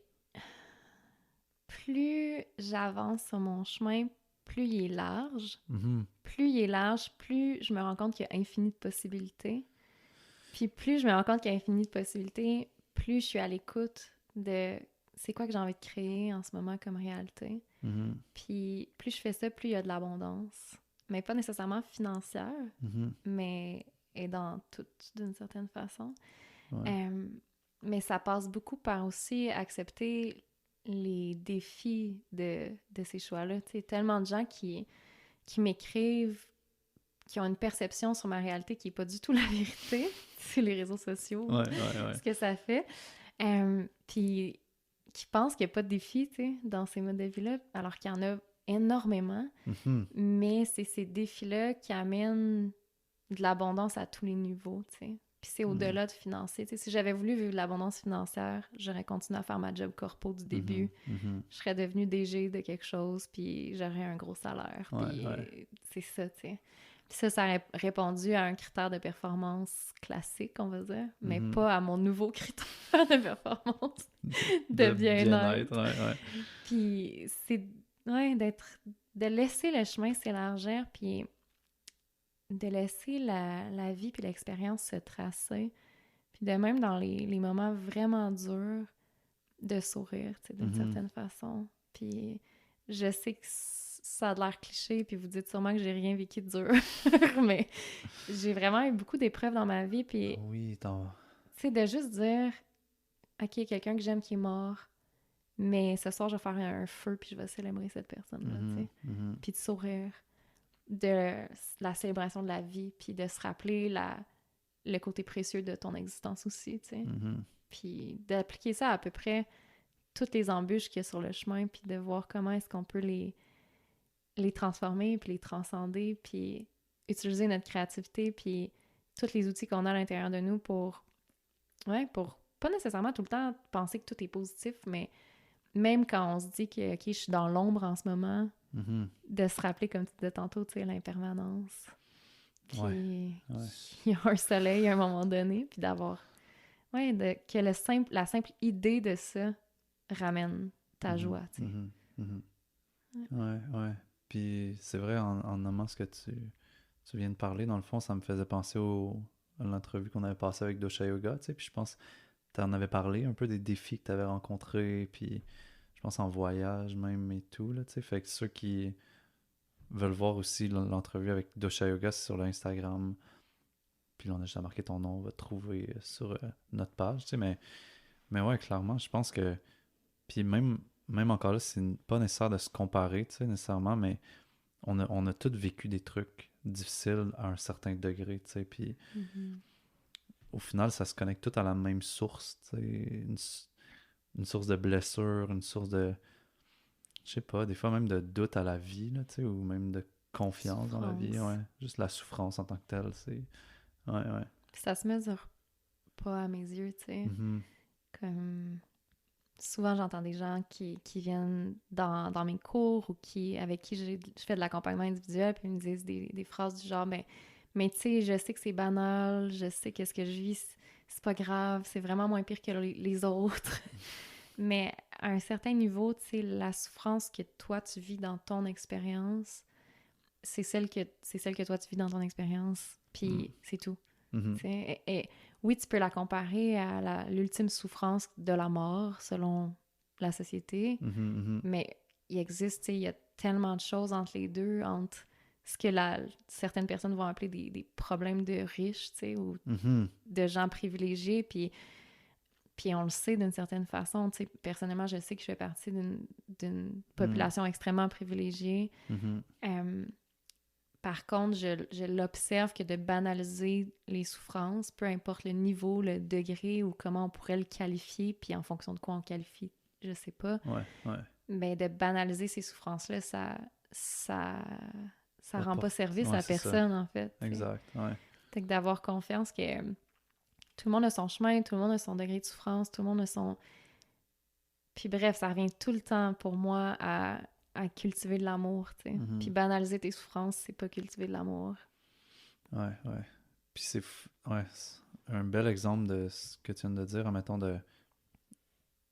plus j'avance sur mon chemin, plus il est large. Mhm, Plus il est large, plus je me rends compte qu'il y a infini de possibilités. Puis plus je me rends compte qu'il y a infini de possibilités, plus je suis à l'écoute de c'est quoi que j'ai envie de créer en ce moment comme réalité. mhm, Puis plus je fais ça, plus il y a de l'abondance. Mais pas nécessairement financière, mhm, mais et dans tout d'une certaine façon. ouais. Euh, mais ça passe beaucoup par aussi accepter les défis de ces choix-là. Tu sais, tellement de gens qui m'écrivent qui ont une perception sur ma réalité qui est pas du tout la vérité. C'est les réseaux sociaux, Ouais, ouais, ce que ça fait. Puis qui pensent qu'il n'y a pas de défis, tu sais, dans ces modes de vie-là, alors qu'il y en a énormément. Mhm. Mais c'est ces défis-là qui amènent de l'abondance à tous les niveaux, tu sais. Puis c'est au-delà de financer. Tu sais, si j'avais voulu vivre de l'abondance financière, j'aurais continué à faire ma job corpo du début. Mhm. Je serais devenue DG de quelque chose, puis j'aurais un gros salaire. Ouais, Puis ouais. c'est ça, tu sais. Puis ça a répondu à un critère de performance classique, on va dire, mais Mhm. pas à mon nouveau critère de performance, de De bien-être, bien-être. ouais, ouais. Puis c'est, ouais, de laisser le chemin s'élargir, puis de laisser la vie puis l'expérience se tracer. Puis de même dans les moments vraiment durs, de sourire, tu sais, d'une Mhm. certaine façon. Puis je sais que ça a l'air cliché, puis vous dites sûrement que j'ai rien vécu de dur, mais j'ai vraiment eu beaucoup d'épreuves dans ma vie, puis Oui, tu sais, de juste dire, OK, il y a quelqu'un que j'aime qui est mort, mais ce soir, je vais faire un feu, puis je vais célébrer cette personne-là, tu Mhm. sais. Mhm. Puis de sourire, de la célébration de la vie, puis de se rappeler le côté précieux de ton existence aussi, tu sais. Mhm. Puis d'appliquer ça à peu près toutes les embûches qu'il y a sur le chemin, puis de voir comment est-ce qu'on peut les transformer, puis les transcender, puis utiliser notre créativité, puis tous les outils qu'on a à l'intérieur de nous pour pas nécessairement tout le temps penser que tout est positif, mais même quand on se dit que, OK, je suis dans l'ombre en ce moment, Mhm. de se rappeler, comme tu disais tantôt, tu sais, l'impermanence, Ouais, puis ouais. qu'il y a un soleil à un moment donné, puis d'avoir, que la simple idée de ça ramène ta Mhm. joie, tu sais. Mhm. Mhm. Ouais. Ouais, ouais. Puis c'est vrai, en nommant ce que tu viens de parler, dans le fond, ça me faisait penser à l'entrevue qu'on avait passée avec Dosha Yoga, tu sais, puis je pense que tu en avais parlé un peu des défis que tu avais rencontrés, puis je pense en voyage même et tout, là, tu sais, fait que ceux qui veulent voir aussi l'entrevue avec Dosha Yoga, c'est sur l'Instagram, puis là, on a juste marqué ton nom, on va te trouver sur notre page, tu sais, mais ouais, clairement, je pense que, puis même encore là, c'est pas nécessaire de se comparer, tu sais, nécessairement, mais on a tous vécu des trucs difficiles à un certain degré, tu sais, puis Mhm. au final, ça se connecte tout à la même source, tu sais, une source de blessure, une source de, je sais pas, des fois même de doute à la vie, là, tu sais, ou même de confiance dans la vie, Souffrance. ouais, juste la souffrance en tant que telle, c'est, ouais, ouais. Puis ça se mesure pas à mes yeux, tu sais. Mhm, Comme souvent, j'entends des gens qui viennent dans mes cours ou avec qui je fais de l'accompagnement individuel, puis ils me disent des phrases du genre, mais tu sais, je sais que c'est banal, je sais que ce que je vis, c'est pas grave, c'est vraiment moins pire que les autres. Mais à un certain niveau, tu sais, la souffrance que toi, tu vis dans ton expérience, c'est celle que toi, tu vis dans ton expérience, mhm, puis c'est tout. mhm, Tu sais. Et oui, tu peux la comparer à l'ultime souffrance de la mort, selon la société, mhm, mhm, mais il existe, tu sais, il y a tellement de choses entre les deux, entre ce que certaines personnes vont appeler des problèmes de riches, tu sais, ou mhm, de gens privilégiés, puis on le sait d'une certaine façon, tu sais, personnellement, je sais que je fais partie d'une mhm, population extrêmement privilégiée. mhm. Euh, Par contre, je l'observe que de banaliser les souffrances, peu importe le niveau, le degré ou comment on pourrait le qualifier, puis en fonction de quoi on qualifie, je sais pas, Ouais, ouais. mais de banaliser ces souffrances-là, ça rend pas Apporte, service ouais, à c'est ça, personne, en fait. T'sais. exact, ouais. Fait que d'avoir confiance que tout le monde a son chemin, tout le monde a son degré de souffrance, tout le monde a son... Puis bref, ça revient tout le temps pour moi à cultiver de l'amour, tu sais. Puis Mhm. banaliser tes souffrances, c'est pas cultiver de l'amour. Ouais, ouais. Puis ouais, c'est un bel exemple de ce que tu viens de dire, admettons,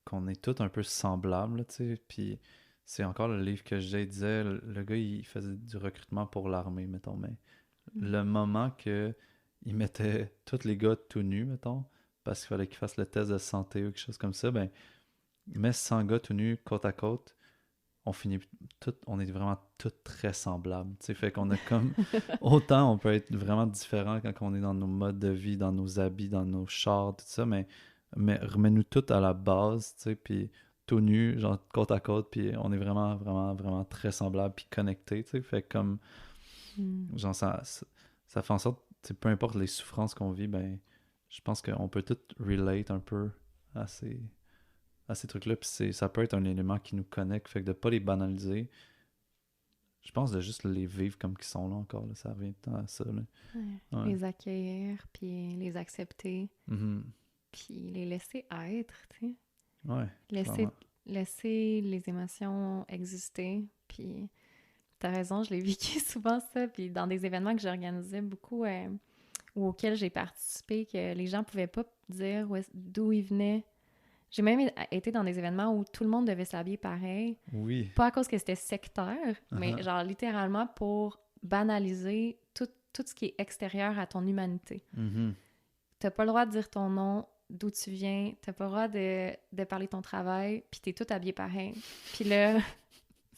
qu'on est tous un peu semblables, là, tu sais. Puis c'est encore le livre que j'ai disait, le gars, il faisait du recrutement pour l'armée, mettons, mais Mm. le moment que il mettait tous les gars tout nus, mettons, parce qu'il fallait qu'ils fassent le test de santé ou quelque chose comme ça, ben, il met 100 gars tout nus, côte à côte, on est vraiment tous très semblables, tu sais, fait qu'on a comme, autant on peut être vraiment différent quand on est dans nos modes de vie, dans nos habits, dans nos chars, tout ça, mais remets-nous tous à la base, tu sais, puis tout nus, genre côte à côte, puis on est vraiment, vraiment, vraiment très semblables, puis connectés, tu sais, fait comme, Genre, ça fait en sorte, tu sais, peu importe les souffrances qu'on vit, ben, je pense qu'on peut tout relate un peu à ces trucs-là. Puis ça peut être un élément qui nous connecte. Fait que de pas les banaliser, je pense de juste les vivre comme qu'ils sont là encore. Là, ça revient tout le temps à ça. Là. Ouais. Ouais. Les accueillir, puis les accepter, Mhm. puis les laisser être, tu sais. Ouais. Laisser, Clairement. laisser les émotions exister, puis t'as raison, je l'ai vécu souvent ça, puis dans des événements que j'organisais beaucoup ou auxquels j'ai participé, que les gens pouvaient pas dire d'où ils venaient. J'ai même été dans des événements où tout le monde devait s'habiller pareil, Oui. pas à cause que c'était sectaire, mais Uh-huh. genre littéralement pour banaliser tout ce qui est extérieur à ton humanité. Mhm. T'as pas le droit de dire ton nom, d'où tu viens, t'as pas le droit de parler de ton travail, puis t'es tout habillé pareil. Puis là,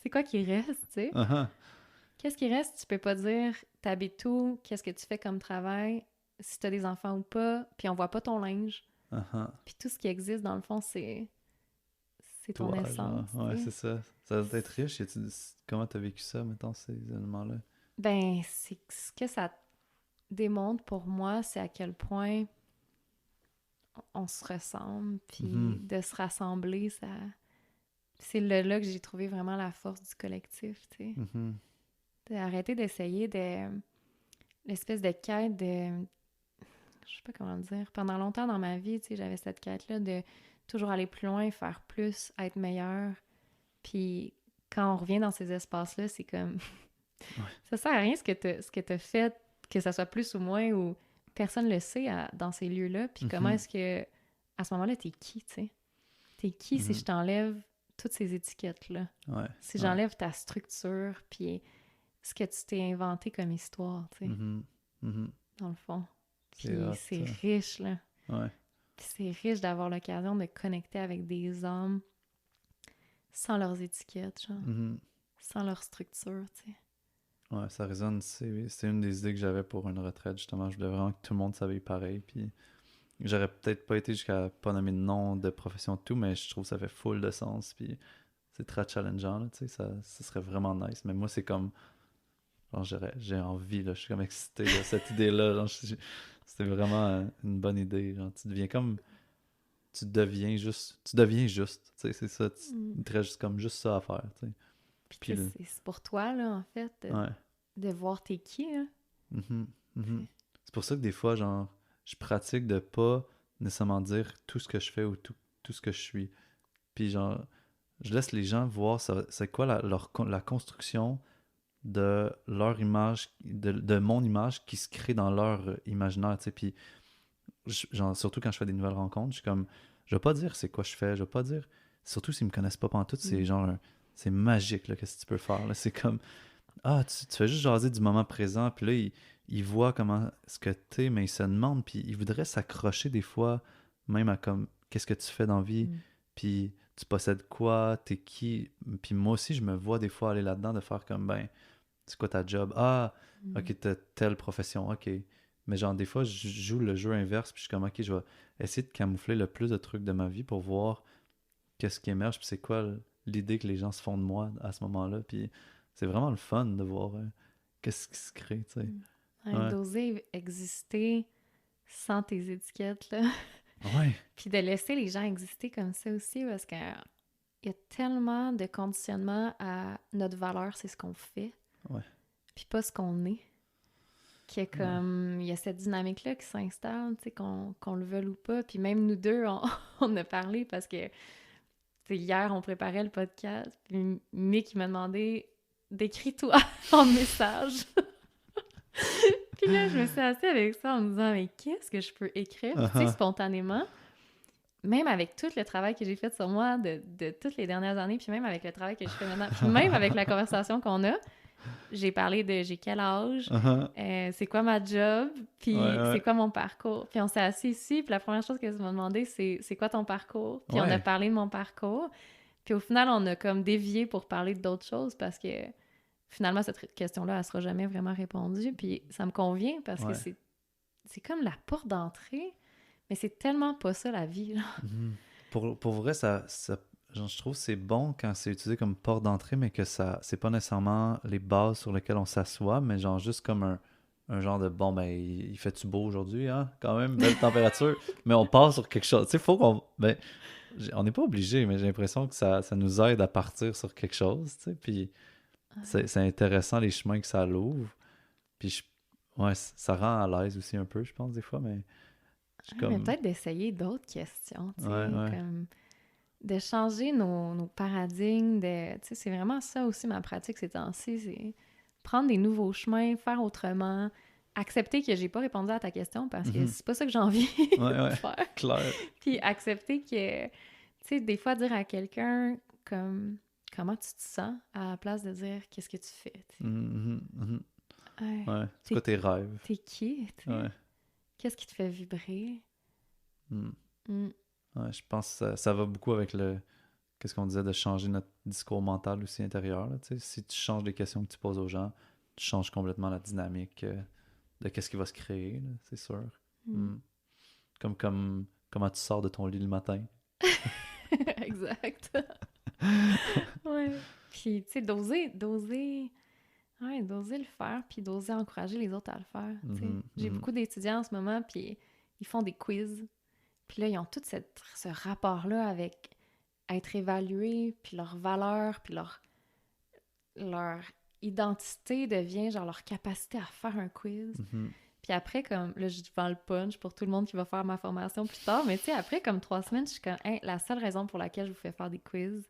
c'est quoi qui reste, tu sais? Uh-huh. Qu'est-ce qui reste? Tu peux pas dire t'habites où, qu'est-ce que tu fais comme travail, si t'as des enfants ou pas, puis on voit pas ton linge. Uh-huh. Puis tout ce qui existe, dans le fond, c'est ton Toi, genre. essence, Ouais, tu sais. c'est ça. Ça doit être riche. Comment t'as vécu ça, mettons, ces éléments-là? Ben, c'est ce que ça démontre pour moi, c'est à quel point on se ressemble, puis Mhm. de se rassembler, ça... C'est là que j'ai trouvé vraiment la force du collectif, tu sais. Mhm. D'arrêter d'essayer l'espèce de quête de... Je sais pas comment le dire. Pendant longtemps dans ma vie, tu sais, j'avais cette quête-là de toujours aller plus loin, faire plus, être meilleur. Puis quand on revient dans ces espaces-là, c'est comme... Ouais. Ça sert à rien ce que t'as fait, que ça soit plus ou moins, ou personne le sait dans ces lieux-là. Puis comment Mhm. est-ce que, à ce moment-là, t'es qui, tu sais? T'es qui si Mhm. je t'enlève toutes ces étiquettes-là? Ouais. Si Ouais. j'enlève ta structure, puis ce que tu t'es inventé comme histoire, tu sais, Mhm. Mhm. dans le fond. C'est Puis hot, c'est ça. riche, là. Ouais. Puis c'est riche d'avoir l'occasion de connecter avec des hommes sans leurs étiquettes, genre, Mhm. sans leur structure, tu sais. Ouais, ça résonne. C'est une des idées que j'avais pour une retraite, justement. Je voulais vraiment que tout le monde s'habille pareil. Puis j'aurais peut-être pas été jusqu'à pas nommer de nom de profession de tout, mais je trouve que ça fait full de sens. Puis c'est très challengeant, là, tu sais. Ça serait vraiment nice. Mais moi, c'est comme. Genre, j'ai envie, là. Je suis comme excité de cette idée-là. Genre, c'était vraiment une bonne idée. Genre, tu deviens comme. Tu deviens juste. Tu sais, c'est ça. Mm. Il te reste comme juste ça à faire, tu sais. Puis Puis tu sais, c'est pour toi, là, en fait, ouais. de voir t'es qui, là. Mhm, Tu mhm. sais. C'est pour ça que des fois, genre, je pratique de pas nécessairement dire tout ce que je fais ou tout ce que je suis. Puis genre, je laisse les gens voir c'est quoi la construction de leur image, de mon image qui se crée dans leur imaginaire, tu sais. Puis genre, surtout quand je fais des nouvelles rencontres, je suis comme, je vais pas dire c'est quoi je fais, je vais pas dire, surtout s'ils me connaissent pas pantoute, c'est Mm. genre, c'est magique, là, qu'est-ce que tu peux faire, là. C'est comme, ah, tu fais juste jaser du moment présent, puis là, il voit comment ce que t'es, mais il se demande, puis il voudrait s'accrocher des fois, même à comme, qu'est-ce que tu fais dans la vie, Mm. puis tu possèdes quoi, t'es qui, puis moi aussi, je me vois des fois aller là-dedans, de faire comme, ben, c'est quoi ta job? Ah, Mm. ok, t'as telle profession, ok. Mais genre, des fois, je joue le jeu inverse, puis je suis comme, ok, je vais essayer de camoufler le plus de trucs de ma vie pour voir qu'est-ce qui émerge, puis c'est quoi l'idée que les gens se font de moi à ce moment-là, puis c'est vraiment le fun de voir qu'est-ce qui se crée, tu sais. Mm. Ouais, Ouais. d'oser exister sans tes étiquettes, là. Ouais. Puis de laisser les gens exister comme ça aussi, parce qu'il y a tellement de conditionnement à notre valeur, c'est ce qu'on fait, Ouais. puis pas ce qu'on est. Qu'il y a Ouais. comme, il y a cette dynamique-là qui s'installe, tu sais, qu'on le veuille ou pas. Puis même nous deux, on a parlé parce que, tu sais, hier, on préparait le podcast, puis Mick m'a demandé d'écris-toi en message. Puis là, je me suis assise avec ça en me disant, mais qu'est-ce que je peux écrire? Puis tu sais, Uh-huh. spontanément, même avec tout le travail que j'ai fait sur moi de toutes les dernières années, puis même avec le travail que je fais maintenant, puis même avec la conversation qu'on a, j'ai parlé de j'ai quel âge, Uh-huh. c'est quoi ma job, Ouais, puis c'est ouais. quoi mon parcours. Puis on s'est assis ici, puis la première chose que tu m'as demandé, c'est quoi ton parcours? Puis on a Ouais. parlé de mon parcours. Puis au final, on a comme dévié pour parler d'autres choses parce que finalement, cette question-là, elle sera jamais vraiment répondue. Puis ça me convient parce que Ouais. c'est comme la porte d'entrée, mais c'est tellement pas ça la vie, là. Mhm. Pour vrai, genre, je trouve que c'est bon quand c'est utilisé comme porte d'entrée, mais que ça, c'est pas nécessairement les bases sur lesquelles on s'assoit, mais genre juste comme un genre de bon, ben, il fait-tu beau aujourd'hui, hein? Quand même, belle température, mais on part sur quelque chose. Tu sais, faut qu'on. Ben, on n'est pas obligé, mais j'ai l'impression que ça nous aide à partir sur quelque chose, tu sais, puis c'est intéressant les chemins que ça l'ouvre, puis ouais, ça rend à l'aise aussi un peu, je pense, des fois, mais je suis Mais comme. peut-être d'essayer d'autres questions, tu Ouais, sais, ouais. comme de changer nos paradigmes, tu sais, c'est vraiment ça aussi ma pratique ces temps-ci, c'est prendre des nouveaux chemins, faire autrement, accepter que j'ai pas répondu à ta question parce que Mhm. c'est pas ça que j'ai envie Ouais, de ouais, faire. clair. Puis accepter que, tu sais, des fois dire à quelqu'un comme comment tu te sens à la place de dire qu'est-ce que tu fais, tu sais. Mhm, mhm. Ouais. Ouais, c'est quoi T'es, tes rêves? t'es qui, tu sais? Ouais. Qu'est-ce qui te fait vibrer? Mm. Mm. Ouais, je pense que ça va beaucoup avec le qu'est-ce qu'on disait de changer notre discours mental aussi intérieur. Là, tu sais. Si tu changes les questions que tu poses aux gens, tu changes complètement la dynamique de qu'est-ce qui va se créer, là, c'est sûr. Mm. Mm. Comme comment tu sors de ton lit le matin. Exact. Ouais. Puis, tu sais, d'oser le faire, puis d'oser encourager les autres à le faire, tu sais. Mhm, J'ai mhm, beaucoup d'étudiants en ce moment, puis ils font des quiz. Puis là, ils ont tout ce rapport-là avec être évalués, puis leur valeur, puis leur identité devient genre leur capacité à faire un quiz. mhm, Puis après, comme, là, je vends le punch pour tout le monde qui va faire ma formation plus tard, mais tu sais, après, comme 3 semaines, je suis comme, hey, la seule raison pour laquelle je vous fais faire des quiz,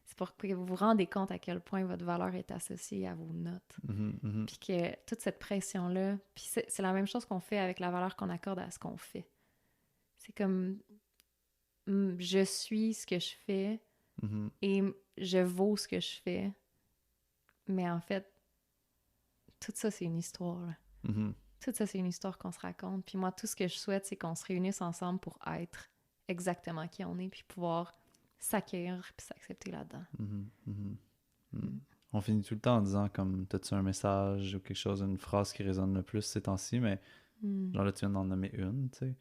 c'est pour que vous vous rendez compte à quel point votre valeur est associée à vos notes. mhm, mhm, Puis que toute cette pression-là, puis c'est la même chose qu'on fait avec la valeur qu'on accorde à ce qu'on fait. C'est comme, je suis ce que je fais mhm, et je vaux ce que je fais, mais en fait, tout ça, c'est une histoire, là. mhm, Tout ça, c'est une histoire qu'on se raconte. Puis moi, tout ce que je souhaite, c'est qu'on se réunisse ensemble pour être exactement qui on est, puis pouvoir s'accueillir, puis s'accepter là-dedans. mhm, mhm, mhm. Mm. On finit tout le temps en disant comme t'as-tu un message ou quelque chose, une phrase qui résonne le plus ces temps-ci, mais Mm. genre là tu viens d'en nommer une, tu sais.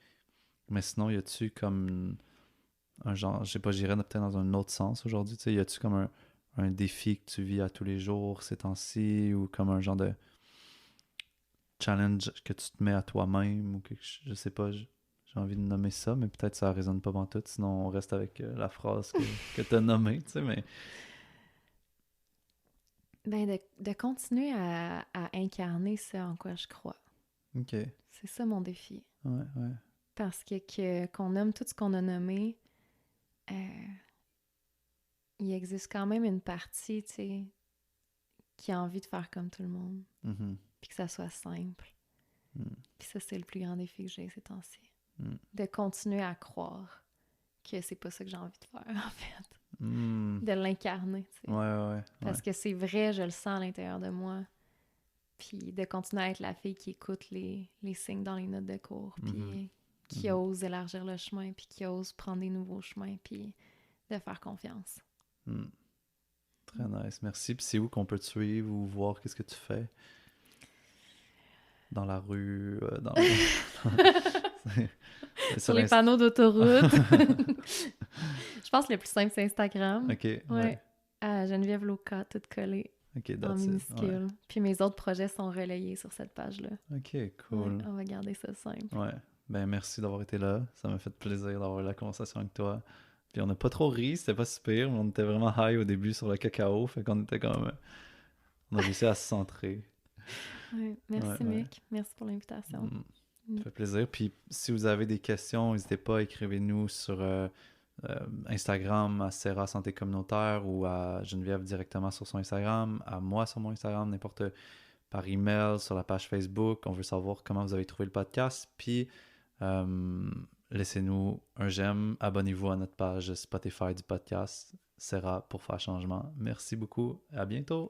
Mais sinon, y a-tu comme un genre, je sais pas, j'irais peut-être dans un autre sens aujourd'hui, tu sais, y a-tu comme un défi que tu vis à tous les jours ces temps-ci ou comme un genre de challenge que tu te mets à toi-même ou quelque chose, je sais pas, j'ai envie de nommer ça, mais peut-être ça résonne pas tout, sinon on reste avec la phrase que t'as nommée, tu sais, mais... Ben, de continuer à incarner ça en quoi je crois. Ok, ouais, C'est ça mon défi. ouais. Parce qu'on nomme tout ce qu'on a nommé, euh, il existe quand même une partie, tu sais, qui a envie de faire comme tout le monde, Mhm, puis que ça soit simple. mm, Puis ça, c'est le plus grand défi que j'ai ces temps-ci. mm, De continuer à croire que c'est pas ça que j'ai envie de faire, en fait. mm. De l'incarner, tu sais. Ouais. Parce que c'est vrai, je le sens à l'intérieur de moi. Puis de continuer à être la fille qui écoute les signes dans les notes de cours, Mhm, puis qui mhm, ose élargir le chemin, puis qui ose prendre des nouveaux chemins, puis de faire confiance. mm. Très nice, merci. Puis c'est où qu'on peut te suivre ou voir qu'est-ce que tu fais? Dans la rue, dans le... Sur Sur les panneaux d'autoroute. Je pense que le plus simple, c'est Instagram. Ok, ouais. Ouais. À Geneviève Loca, toute collée Ok, en that's it. Ouais. minuscule. Puis mes autres projets sont relayés sur cette page-là. Ok, Ouais, cool. on va garder ça simple. Ouais. Ben, merci d'avoir été là. Ça m'a fait plaisir d'avoir eu la conversation avec toi. Puis on n'a pas trop ri, c'était pas super, mais on était vraiment high au début sur le cacao. Fait qu'on était comme. On a réussi à se centrer. Ouais, Ouais, merci, ouais. Mick. Merci pour l'invitation. Mm. Mm. Ça fait plaisir. Puis si vous avez des questions, n'hésitez pas, écrivez-nous sur Instagram à Serra Santé Communautaire ou à Geneviève directement sur son Instagram, à moi sur mon Instagram, n'importe par email, sur la page Facebook. On veut savoir comment vous avez trouvé le podcast. Puis laissez-nous un j'aime, abonnez-vous à notre page Spotify du podcast Serra pour faire changement. Merci beaucoup. À bientôt.